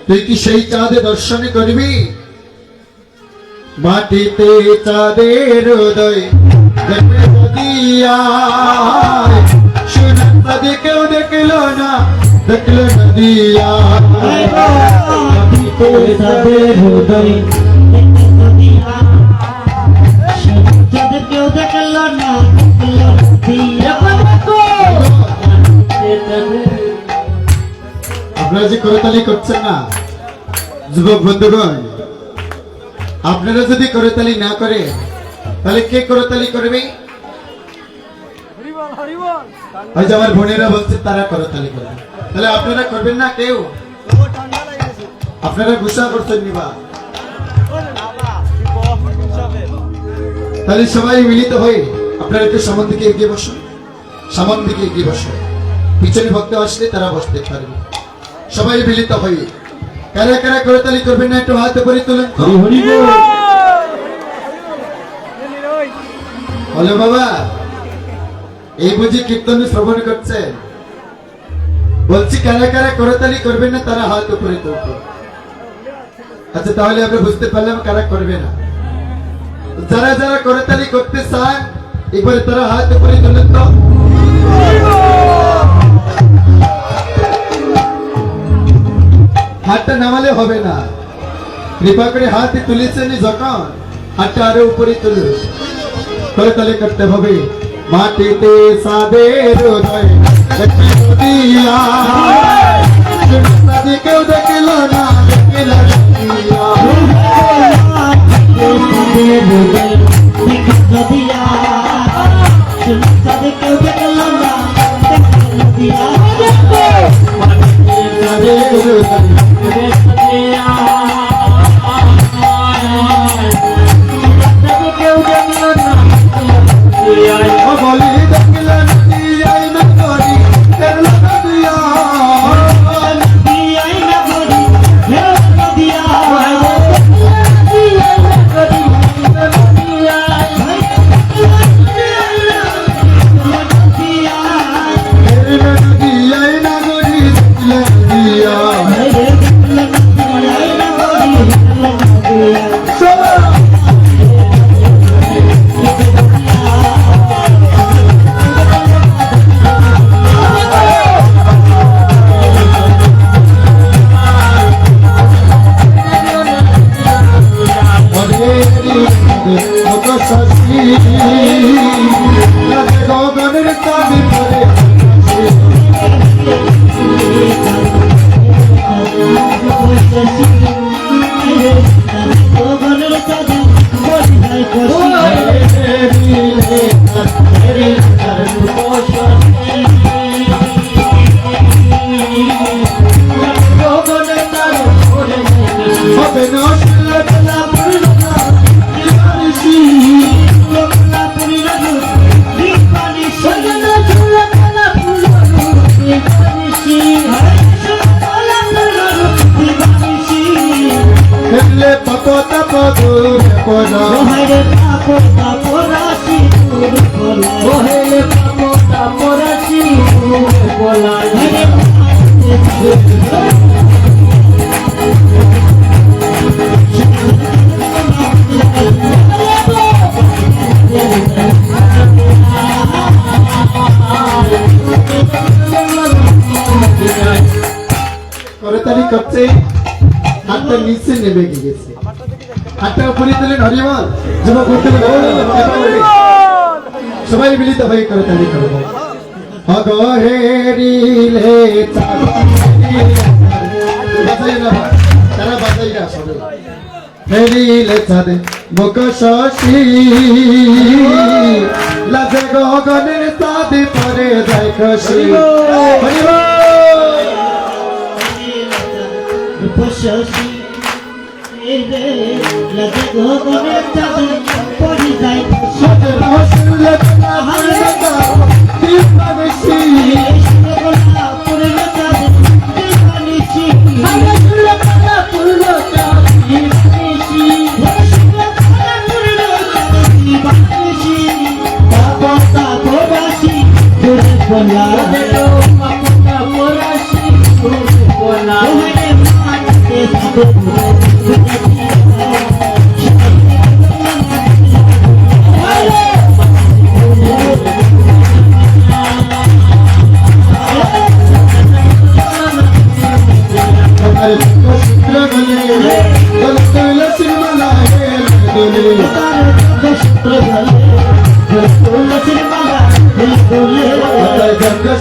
তুই কি সেই চাঁদে দর্শন করবি মাটিতে চাঁদের উদয় দেখবে যদি আয় সোনার চাঁদে কেউ দেখলো না দেখলো নদিয়া কেউ দেখল না আপনারা যে করতালি করছেন না যুবক বন্ধুগণ আপনারা যদি করতালি না করে তাহলে কে করতালি করবে ওই যে আমার বোনেরা বলছে তারা করতালি করবে তাহলে আপনারা করবেন না কেউ আপনারা গুসা করছেন নিবা তাহলে সবাই মিলিত হয়ে আপনারা একটু সামন দিকে এগিয়ে বসুন সামন দিকে এগিয়ে বসুন পিছনে ভক্ত আসলে তারা বসতে পারবে সবাই মিলিত হয়ে কারা কারা করতালি করবেন না একটু হাতে করে তুলুন তো। হলো বাবা এই বুঝি কীর্তন শ্রবণ করছেন বলছি কারা কারা করতালি করবেন না তারা হাত উপরে তুলবে আচ্ছা তাহলে আমরা বুঝতে পারলাম কারা করবে না যারা যারা করতালি করতে চান এবারে তারা হাত উপরে তুলেন তো হাতটা নামালে হবে না কৃপা করে হাত তুলেছেন যখন হাতটা আরো উপরে তুলুন করতালি করতে হবে মাটিতে সাদের উদয় দেখবে নদিয়া সোনার কেউ দেখল না দেখল নদিয়া কেউ দেখল না বলি দেখল নদিয়া নদী দেখল নদিয়া দিয়া শশী গগনের চাঁদে পরে হবে না ফেললে পতা পদুর পদা করতালি করছে হাতটা নিচে নেমে গিয়েছে হাতটা উপরে তুলে হরিবল যুবক উঠলে সবাই মিলিত হয়ে করতালি করবো অগহেরিলে বাজাই না তারা বাজাই না সবাই হেরিলে চাঁদে বুক শশী লাজে গগনের চাঁদে পরে যায় খুশি হরিবল শশী লাগে গগনের চাঁদে পড়ে যায়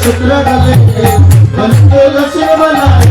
সূত্র গলে তুলসী বলায়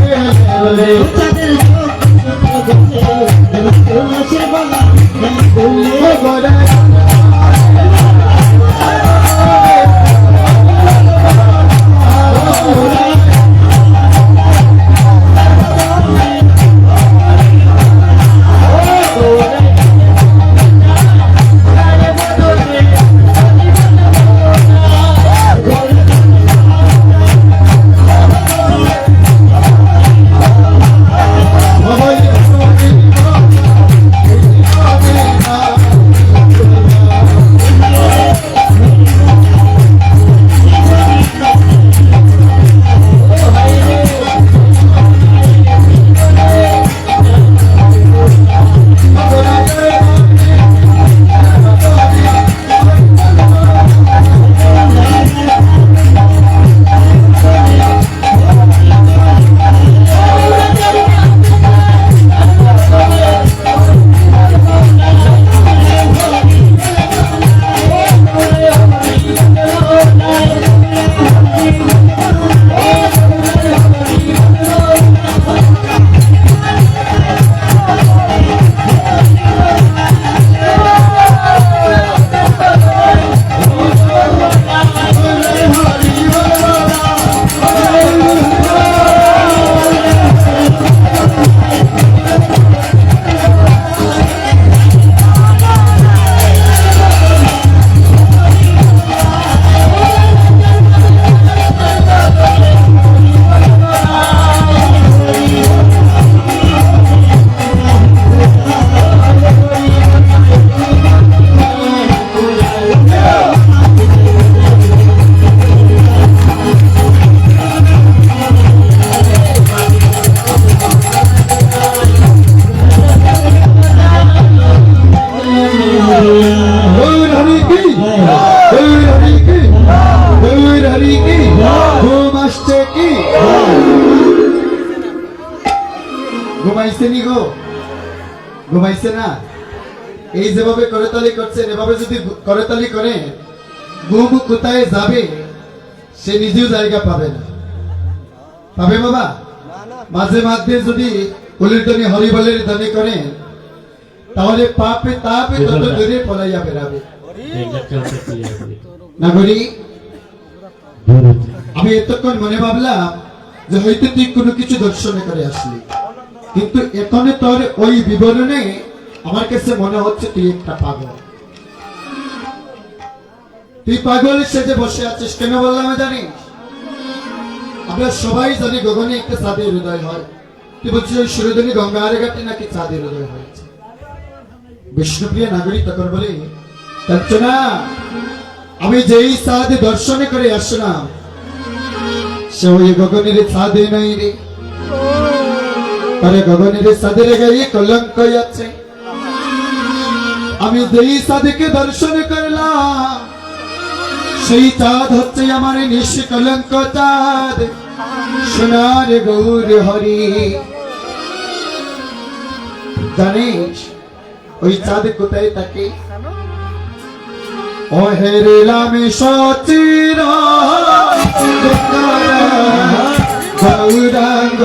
ঘুমাইছে নি গো ঘুমাইছে না এই যেভাবে করতালি করছেন এভাবে যদি করতালি করে গুম কোথায় যাবে সে নিজেও জায়গা পাবে না, পাবে বাবা? মাঝে মাঝে যদি কুলির ধ্বনি হরিবলের ধ্বনি করে তাহলে পাপে তাপে তত দূরে পলাইয়া বেড়াবে না করি। আমি এতক্ষণ মনে ভাবলাম যে হয়তো তুই কোনো কিছু দর্শনে করে আসলি, কিন্তু এখন তোর ওই বিবরণে আমার কাছে মনে হচ্ছে তুই একটা পাগল। তুই পাগল সেজে বসে আছিস। কেন বললাম জানিস? আমরা সবাই জানি গগনে একটা চাঁদের হৃদয় হয়। তুই বলছিস ওই সুরধনী গঙ্গার ঘাটে নাকি চাঁদের হৃদয় হয়েছে। বিষ্ণুপ্রিয় নাগরিক তখন বলে, না, আমি যেই চাঁদ দর্শনে করে আসলাম সে ওই গগনের চাঁদে নাই রে। আরে গগনের চাঁদের গায়ে কলঙ্ক আছে। আমি যেই চাঁদকে দর্শন করলাম সেই চাঁদ হচ্ছে আমার নিষ্কলঙ্ক চাঁদ, সোনার গৌর হরি। জানিস ওই চাঁদ কোথায় থাকে? ও হেরিলাম সচির গৌরাঙ্গ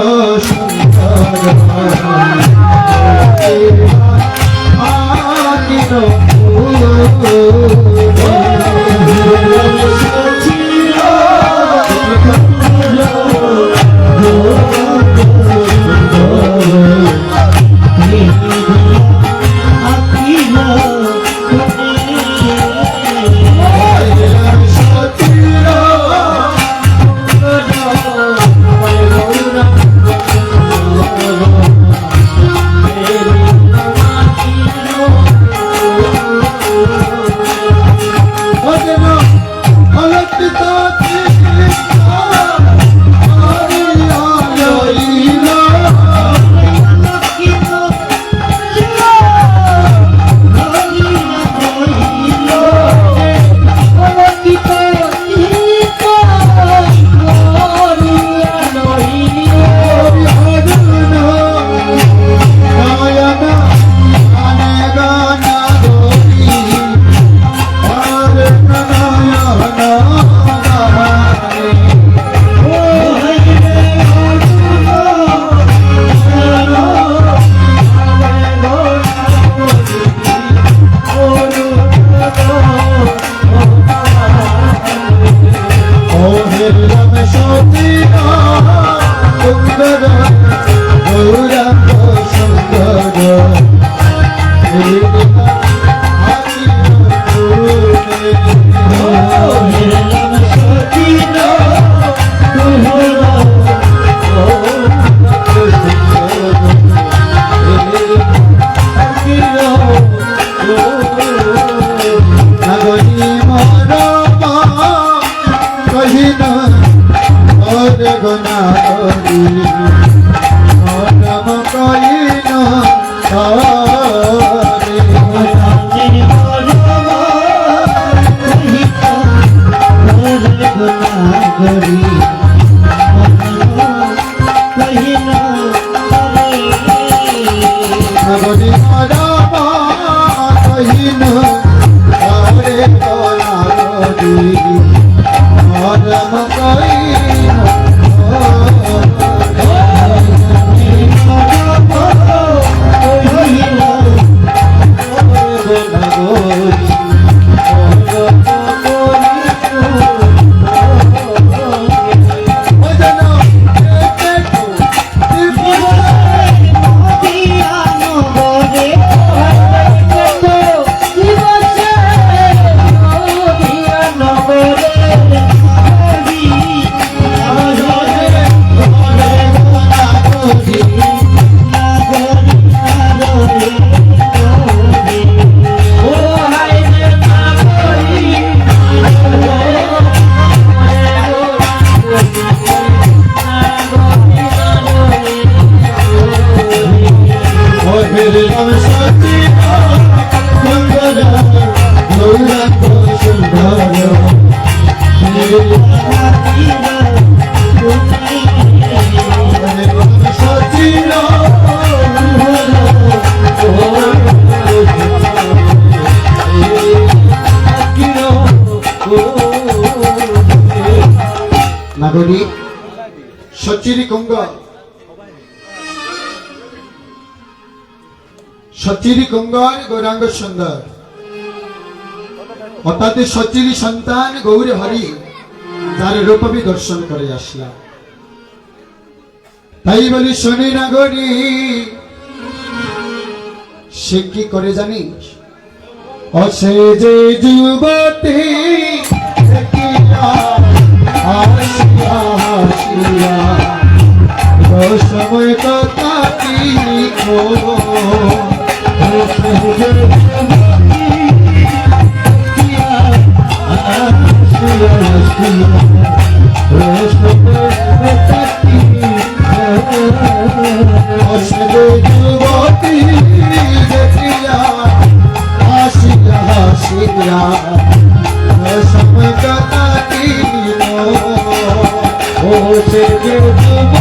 সচিরি কুঙ্গ সচিরি কুঙ্গর গৌরাঙ্গ সুন্দর অর্থাৎ সচিরি সন্তান গৌরী হরি যার রূপবি দর্শন করে আসলাম তাই বলি শনি নাগরী সে কি করে জানিস অসে যে যুবতী দেখিয়া আসিয়া আসিয়া সময় তো তাকি যুবতী দেখিয়া আসিয়া আসিয়া সময় তো তাকি ও সে যুবতী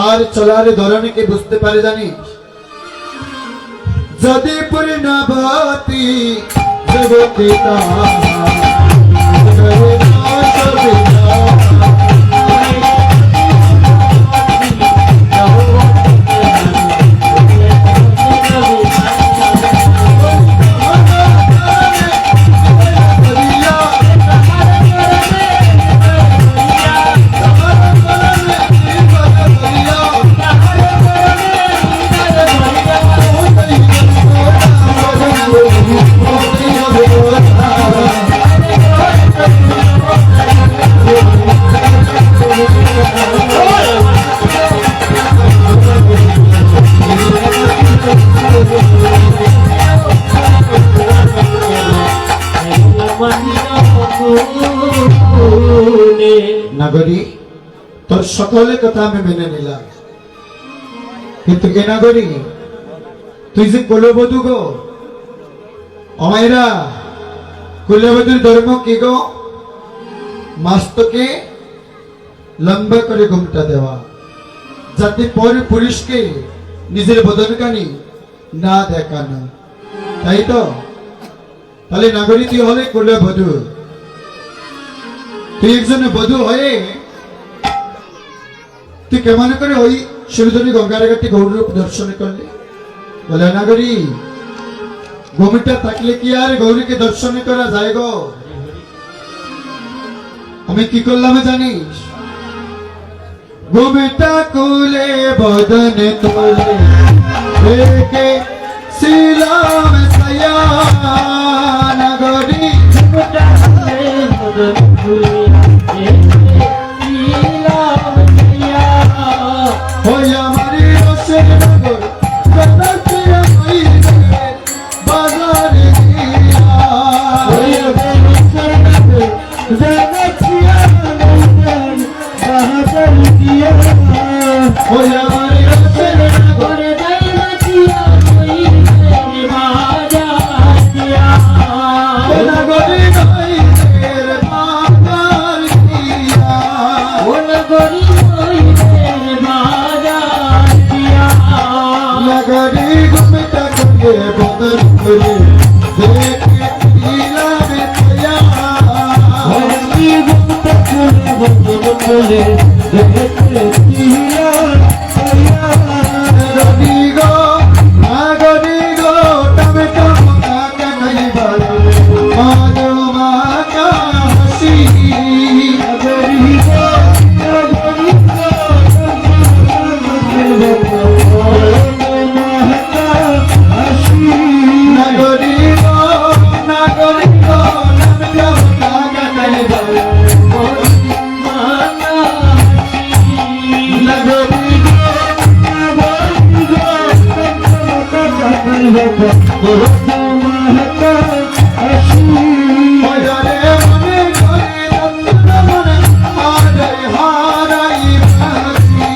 তার চলার ধরনকে বুঝতে পারে জানিস যদি পূর্ণবতী জগতে নাগরী তোর সকলের কথা আমি মেনে নিলাম কিন্তু এ নাগরী তুই যে কুলবধূ গো অমাইরা কুলবধূর ধর্ম কি গো মাস্তকে লম্বা করে ঘুমটা দেওয়া যাতে পরে পুরুষকে নিজের বদনকানি না দেখানো তাই তো তাহলে নাগরী তুই হলে কুলবধূ তুই একজন বধূ হয়ে তুই কেমন করে ওই সুরধনী গঙ্গার ঘাটে গৌরূপ দর্শন করলি বলে নাগরী গৌরীটা থাকলে কি আর গৌরীকে দর্শন করা যায় গো আমি কি করলাম জানিস গৌরীটা কুলে বদন তোলে দেখে শিলাম সয়া নাগরী গরি বদন করে দেখেছিলাম তয়া আমি ঘুমটা খুলে বদন করে দেখেছিলাম তয়া রবি গো নাগরি গো টমেটো মাকা নাই বালো মানো মাকা হাসি নগরী গো নগরী গো নাগরি গো নাগরি গো টমেটো মাকা নাই বালো ময়রে মনে করে রত্ন মনে হারাই হারাই ভাসি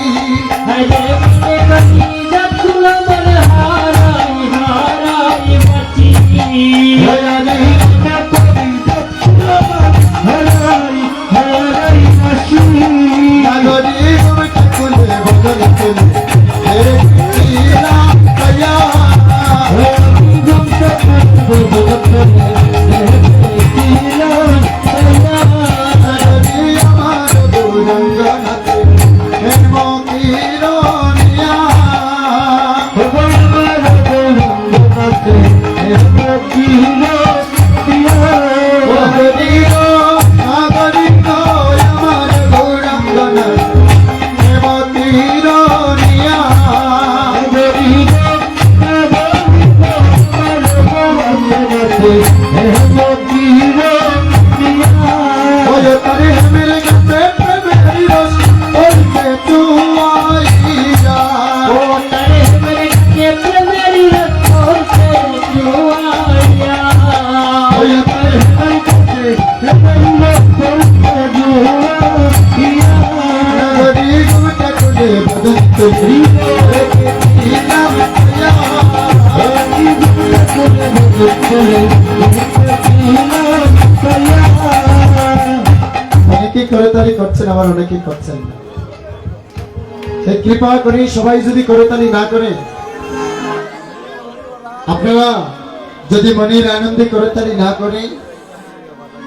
নাগরি গুরুটা কুলে বদন কুলে দেখেছিলাম তয়া নাগরি আমার দুরঙ্গনাতে হেমকিরনিয়া নাগরি গো নাগরি গো আমার দুরঙ্গনাতে হেমকিরনিয়া ওরে তারে মিল গেছে প্রেমের রস বলতে তুইয়া ওরে তারে মিল গেছে নাগরি গুরুটা কুলে বদন কুলে দেখেছিলাম তয়া অনেকেই করতালি করছেন আবার অনেকেই করছেন না সেই কৃপা করি সবাই যদি করতালি না করে আপনারা যদি মনের আনন্দে করতালি না করে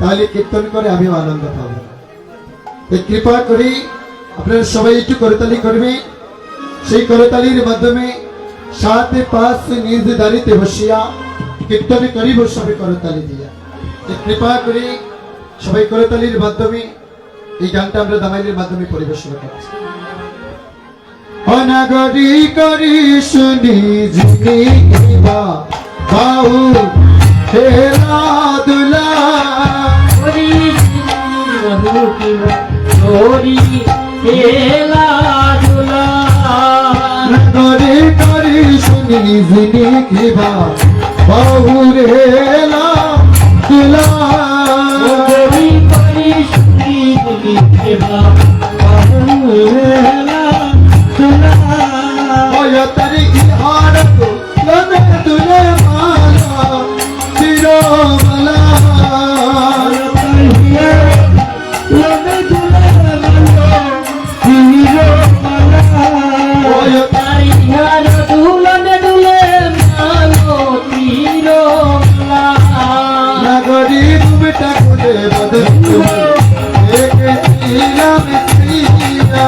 তাহলে কীর্তন করে আমিও আনন্দ পাবো এই কৃপা করি আপনারা সবাই একটু করতালি করবে সেই করতালির মাধ্যমে সাথে পাঁচ নিজ দাঁড়িতে বসিয়া কীর্তনে করিব সবাই করতালি দিয়া এই কৃপা করি সবাই করতালির মাধ্যমে এই গানটা আমরা দামাইলের মাধ্যমে পরিবেশন করছি অনাগরি করি শুনি জিনিবা বাউ খেলাধুলা নাগরি করি শুনি জিনিবা বাউ রেলা দুলা ওয় তারি ইহার তো লনে তুলে মালা তিরমালা ওয় নাগরি দুবেটা কুলে বদন কুলে দেখেছিলাম প্রিয়া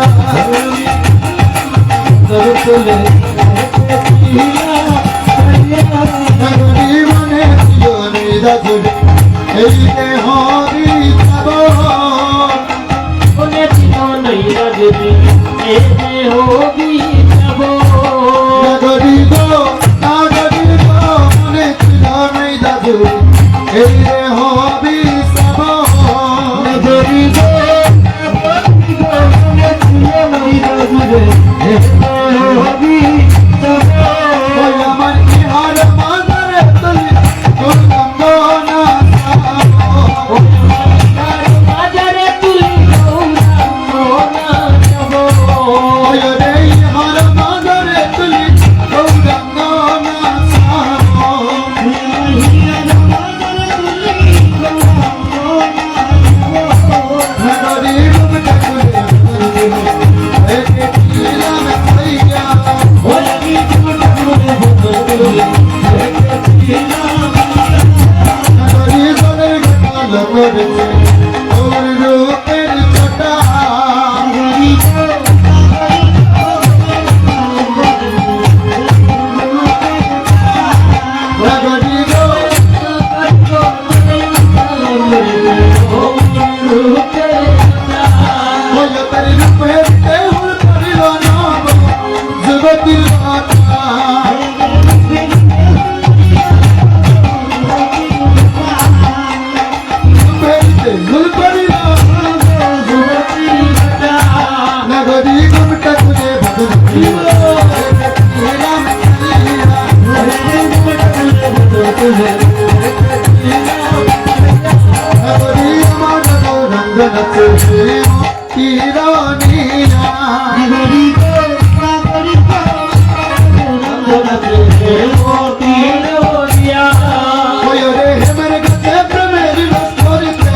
নাগরি মনে ছিল নিদাজুরে এই দেহরি যাব নাগরি গো নাগরি গো মনে ছিল নিদাজুরে এই দেহরি যাব ওই আমার ইহার মাদারে তুলি গঙ্গনা ওই রে ইহার মাদারে তুলি গঙ্গনা নাগরি রূপ ঠাকুরে দেখেছিলাম তয়া ভালো করেছে তোর রূপের ছটা নগরী গো ওই তার রূপের দেহুর করিল না জগতির কথা ভুল করিল নগরী ঘুমটা খুঁজে নগরী আমার রঙ্গ নাচে কিরণীরা ওই রে হেমের গাছে প্রেমের রস ধরেছে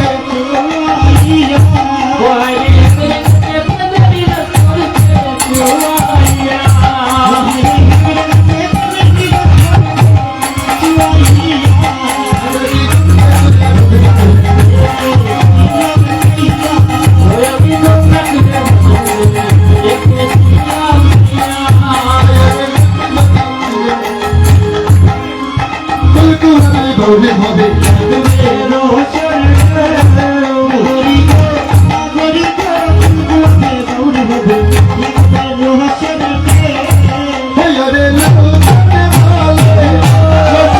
হবে হবে রে লোকে ভালে রস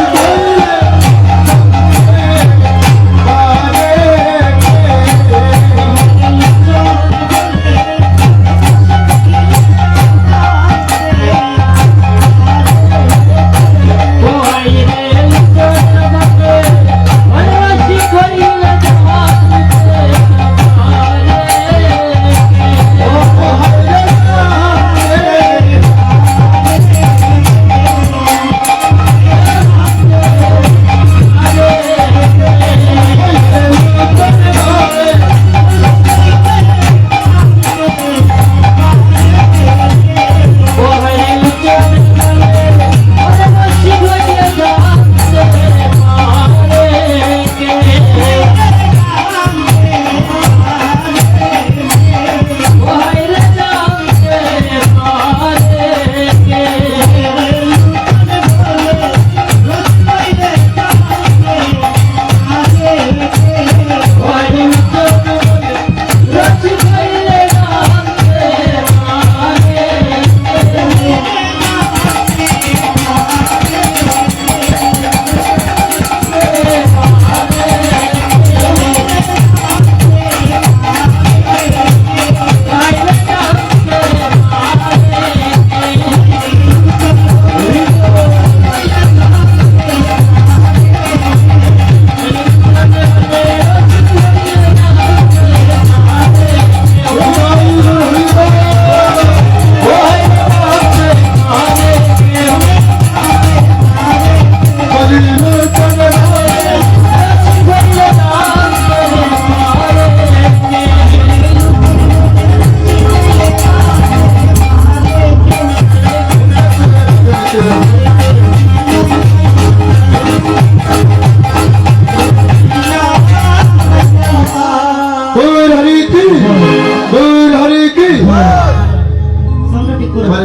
ধরলে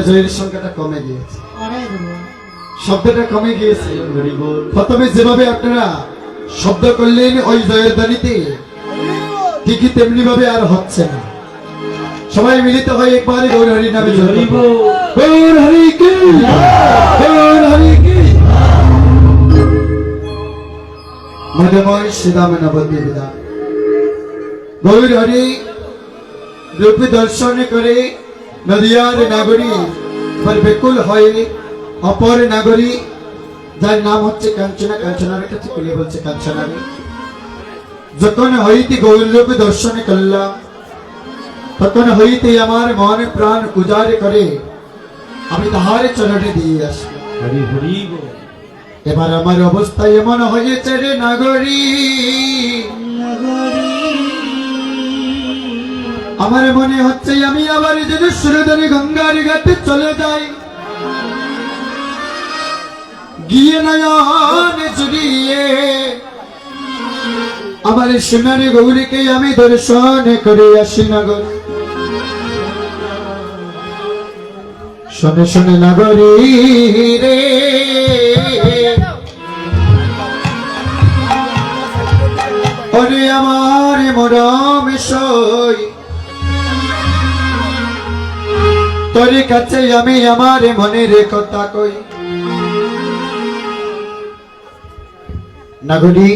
জয়ের সংখ্যাটা কমে গিয়েছে শব্দটা কমে গিয়েছে প্রথমে যেভাবে আপনারা শব্দ করলেন ওই জয়ের ধ্বনিতে ঠিকই তেমনি ভাবে আর হচ্ছে না সবাই মিলিত হয়ে একবারই গৌর হরি নামে জয় গৌর হরি কি গৌর হরি কি মধুময় শ্রীদামে নবদ্বী বিধান গৌর হরি রূপ দর্শন করে নদিয়ার নাগরী पर बेकुल হয় অপর নাগরী যার নাম হচ্ছে কাঞ্চনা কাঞ্চনার কাছে কুলে বলছে কাঞ্চনা যখন হইতে গৌররূপ দর্শন করলাম তখন হইতে আমার মন প্রাণ উজাড় করে আমি তাহার চরণে দিয়ে আসলাম হরি হরি বল। এবার আমার অবস্থা এমন হয়েছে রে নাগরী আমার মনে হচ্ছে আমি আবার যদি সুরধনী গঙ্গার ঘাটে চলে যাই গিয়ে নয়ন জুড়িয়ে আমার সোনারি গৌরীকে আমি দর্শন করে আসি নগর। শোনে শোনে নগরী রে, ওরে আমার মরম সই, তোর কাছে আমি আমার মনের কথা কই। নগরী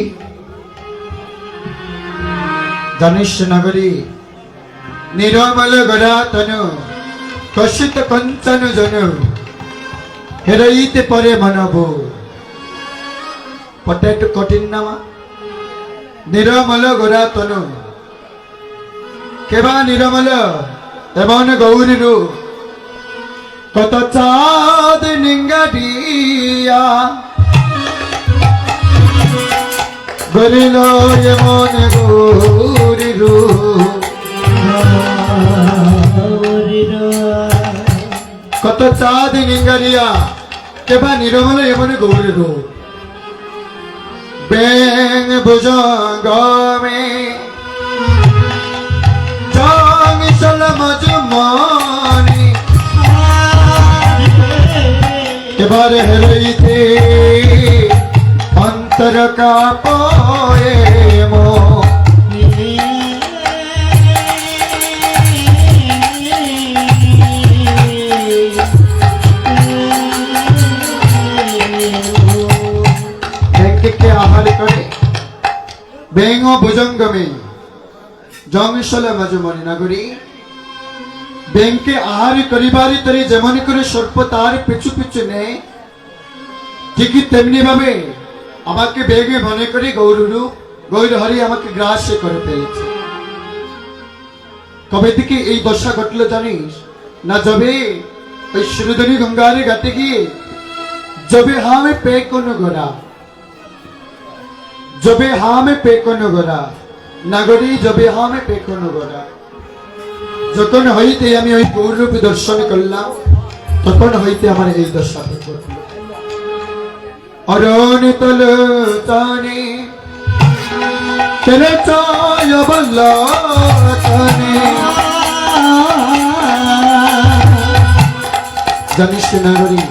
জানিস নগরী, নিরমল গড়া তনু কষিত কঞ্চন জনু, হেরাইতে পরে মানব পটা একটু কঠিন নামা। নিরমল গড়া তনু কেবা নিরমল এমন গৌরী রূপ, কত চাঁদ নিঙ্গাডিয়া গরিল এমন গৌরী রূপ, কত চাঁদ নিঙ্গারিয়া কেবা নিরমল এমন গৌরী রূপ। বেং ভুজঙ্গমে জংশল মজুমনি, এবারে হেরইতে অন্তর কাপয়ে মো, ব্যাংকে আহার করে বেং ভুজঙ্গমে জংশল মজুমনি। নগরী ব্যাংকে আহার করিবারি তরি যেমন করে সর্প তার পিছু পিছু নেয়, ঠিকই তেমনি ভাবে আমাকে বেগে মনে করে গৌরূপ গৌরহরি আমাকে গ্রাস করে ফেলেছে। কবে থেকে এই দশা ঘটলো জানিস না? যবে ওই সুরধনী গঙ্গারে ঘাটে গিয়ে যবে হামে পে কোনো গোরা, যবে হামে পে কোনো গোরা নাগরী, যবে হামে পে কোনো গোরা। যখন হইতে আমি ওই গৌরূপ দর্শন করলাম, তখন হইতে আমার এই দশা ঘটল। অরণ তল তানে তেরে চায় বল্লানে, জানিস নাগরী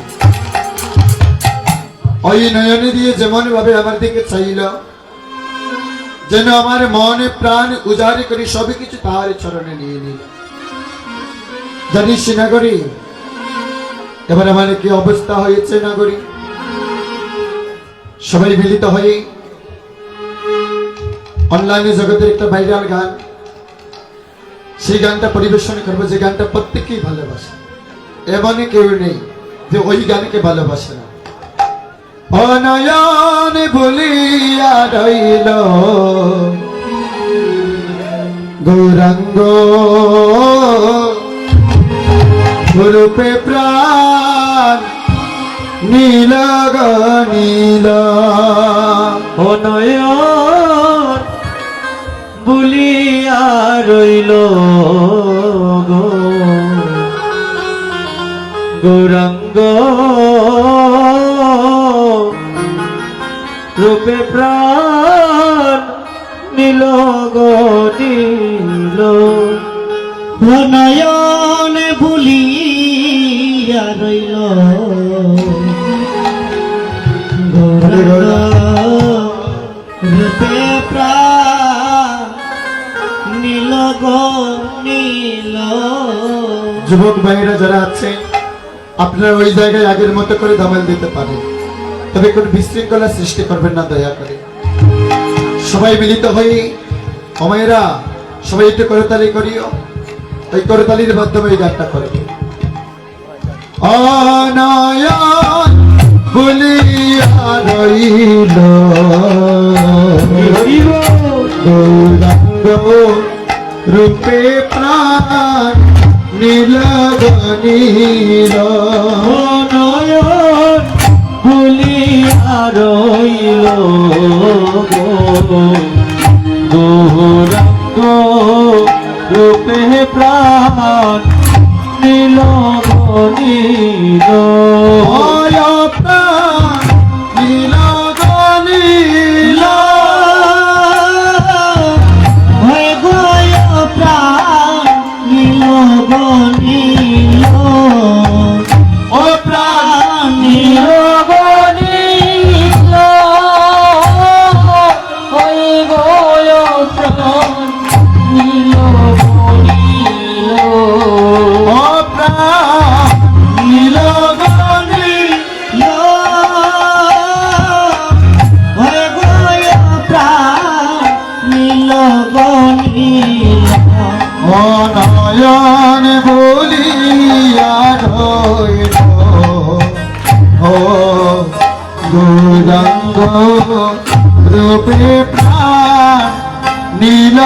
ওই নয়নে দিয়ে যেমন ভাবে আমার দিকে চাইল, যেন আমার মনে প্রাণ উজাড় করে সবই কিছু তার চরণে নিয়ে নিল। জানিস নাগরী এবার আমার কি অবস্থা হয়েছে নাগরী? সবাই মিলিত হয়ে অনলাইনে জগতের একটা ভাইরাল গান, সেই গানটা পরিবেশন করবো, যে গানটা প্রত্যেকেই ভালোবাসে, এমন কেউ নেই যে ওই গানকে ভালোবাসে না। অনয়ন বলিয়া রইল গৌরাঙ্গ, রূপে প্রাণ নীল নীল। অনয়ন বলিয়া রইল গৌরাঙ্গ, রূপে প্রাণ নীল নীল। অনয়ন বলিয়া রইল রূপে প্রাণ নীল নীল। যুবক ভাইরা যারা আছে, আপনারা ওই জায়গায় আগের মতো করে দামাল দিতে পারেন, তবে কোন বিশৃঙ্খলা সৃষ্টি করবেন না দয়া করে। সবাই মিলিত হয়ে অমায়েরা সবাই একটু করতালি করিও, ওই করতালির মাধ্যমে এই গানটা করবে। অনয়ন বলিয়া রইল গৌরাঙ্গ, রূপে প্রাণ নীল নীল। অনয়ন বলিয়া রইল গৌরাঙ্গ, রূপে প্রাণ নীল নীল। প্রাণ নীল নীল। নয়ন বলিয়া রইল ও গৌরাঙ্গ রূপে প্রাণ নীল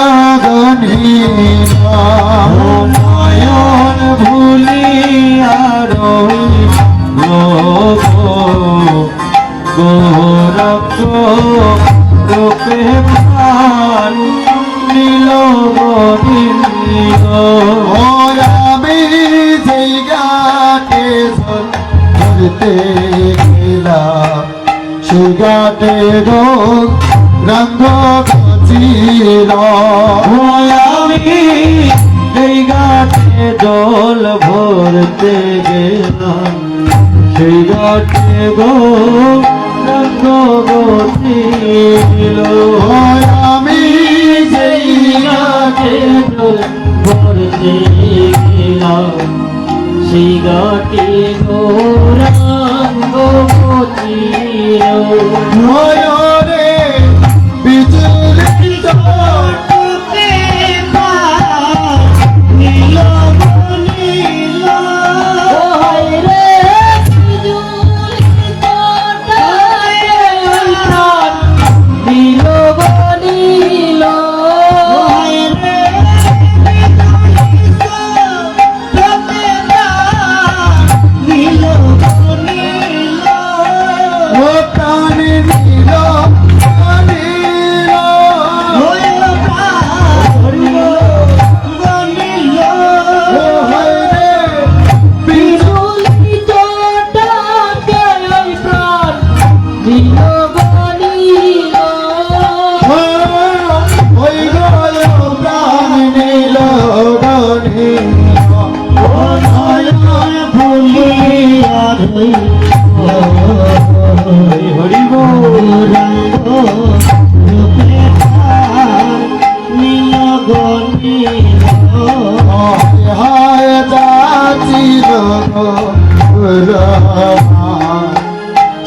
গণীল নয়ন ভুলিয়া রইল গৌরব রূপে প্রাণ নীল গণীল আমি যেই গাতে ধরতে গেলাম সেই গাতে রঙ্গ ছিল আমি এই গাছে জল ভরতে গেলাম সেই গাছে রঙ্গ গছিল আমি সেই গাছে জল ভরতে গেলাম সেই গাছে রঙ্গ গছিল নয়নে বিজলি প্রাণী নীল হায় যাচিল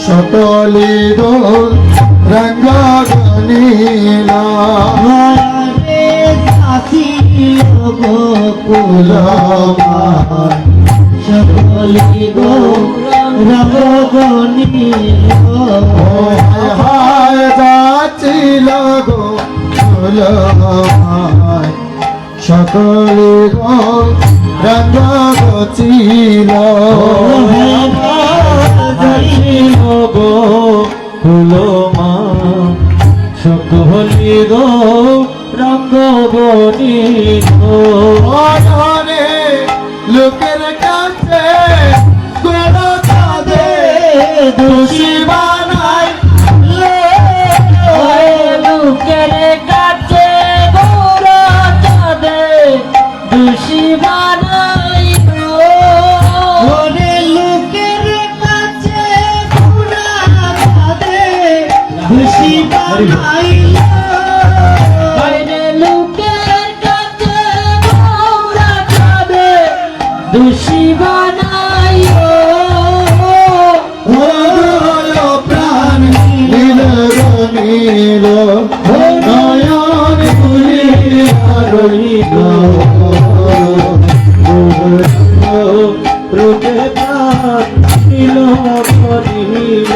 সকলি রঙ্গ গণীল কুল সকলি গো রগনি হায় যাচিল কুল সকলি রঙ্গ গছিল ফুলমা সকলি গো রঙ্গ বনিল অধনে লোকের কাছে গোড়া কাঁদে দোষী বানাই লোকের কাছে গৌরা চাঁদে দোষী বানাই লোকের কাছে গৌরা চাঁদে দোষী বানাই লোকের কাছে গৌরা চাঁদে দোষী বানাই প্রাণ নীল নীল নয়ন ভুলিয়া রইল রূপে প্রাণ নীল করিল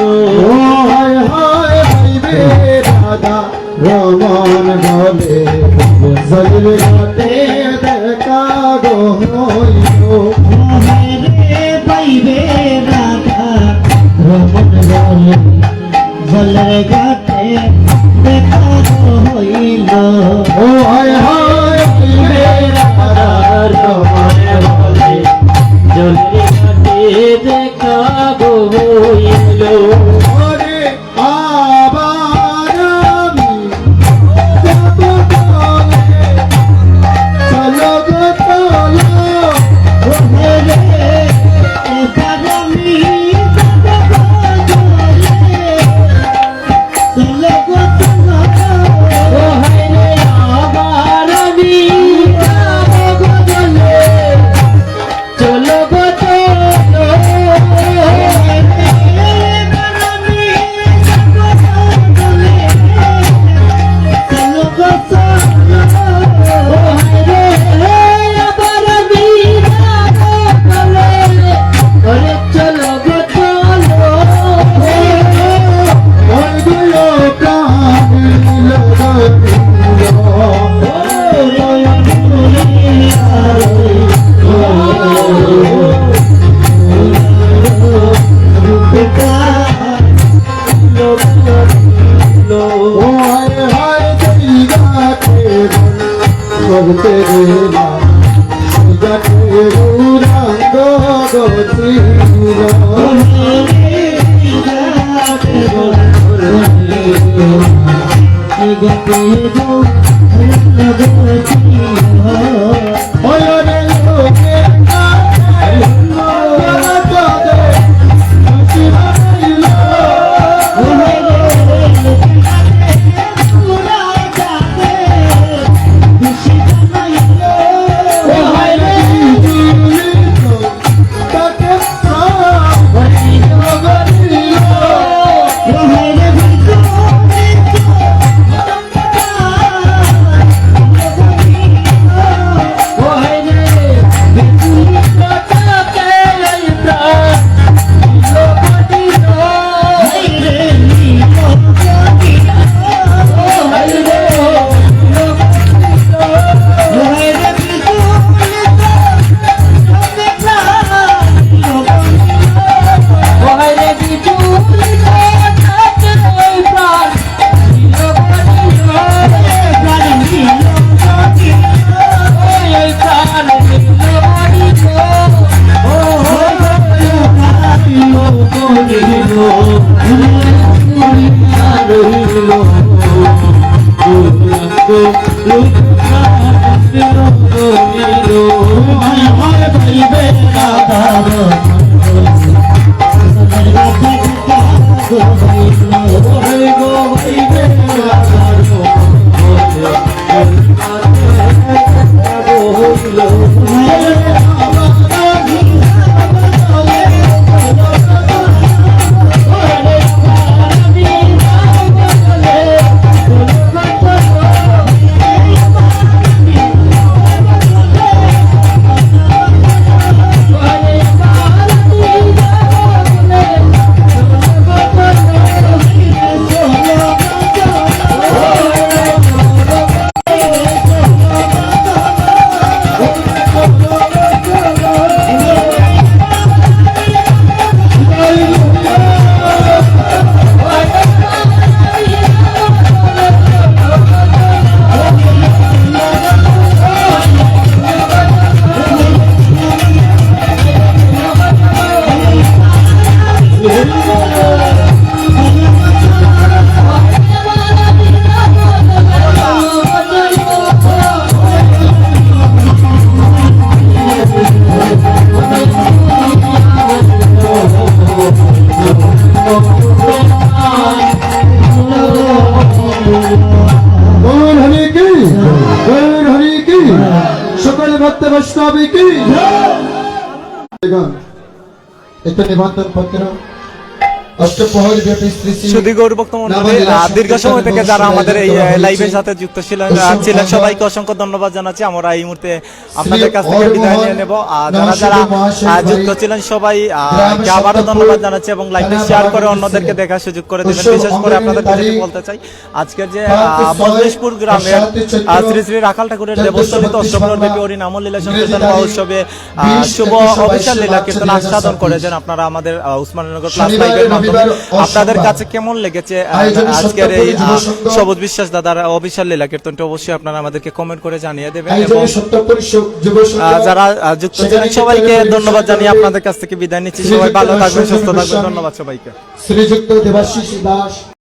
হায় হায় ভাইবে রাধা রমন গলে জল ঘাটে দেখা গো হইল পাইবে রাধা রমন গলে জলের ঘাটে দেখা হইল ও হায় হায় ভাইবে রাধা রমন গলে জলের ঘাটে দেখা হইল ওরে আবার আমি যাব বলে চলো গো চলো করতে গেলাম গানে রঙ্গ গছিলাম সকল ভক্ত বৈষ্ণবী কি এটা নিবন্ধন পত্র অষ্টপ্রহর ব্যাপী শ্রী শ্রী সুধী গৌরভক্ত মণ্ডলী, দীর্ঘ সময় থেকে যারা আমাদের এই লাইভের সাথে যুক্ত ছিলেন সবাইকে অসংখ্য ধন্যবাদ জানাচ্ছি। আমরা এই মুহূর্তে আপনাদের কাছ থেকে বিদায় নিয়ে নেব। যারা যারা যুক্ত ছিলেন সবাইকে আবারও ধন্যবাদ জানাচ্ছি এবং লাইভে শেয়ার করে অন্যদেরকে দেখার সুযোগ করে দেবেন। বিশেষ করে আপনাদের কাছে বলতে চাই, আজকের যে বজরেশপুর গ্রামের শ্রী শ্রী রাখাল ঠাকুরের দেবস্থলিত অষ্টপ্রহর ব্যাপী হরিনাম লীলা সংকীর্তন মহোৎসবে শুভ অভিষেক লীলা কীর্তন আস্বাদন করেছেন আপনারা আমাদের উসমানীনগর প্লাস লাইভের মাধ্যমে। আপনাদের কাছে কেমন লেগেছে আজকের এই সবুজ বিশ্বাস দাদার অভিষেক লীলা কীর্তনটি অবশ্যই আপনারা আমাদেরকে কমেন্ট করে জানিয়ে দেবেন। এবং যারা যুক্ত ছিলেন সবাইকে ধন্যবাদ জানিয়ে আপনাদের কাছ থেকে বিদায় নিচ্ছি। সবাই ভালো থাকবেন, সুস্থ থাকবেন। ধন্যবাদ সবাইকে। শ্রীযুক্ত দেবাশিস দাস।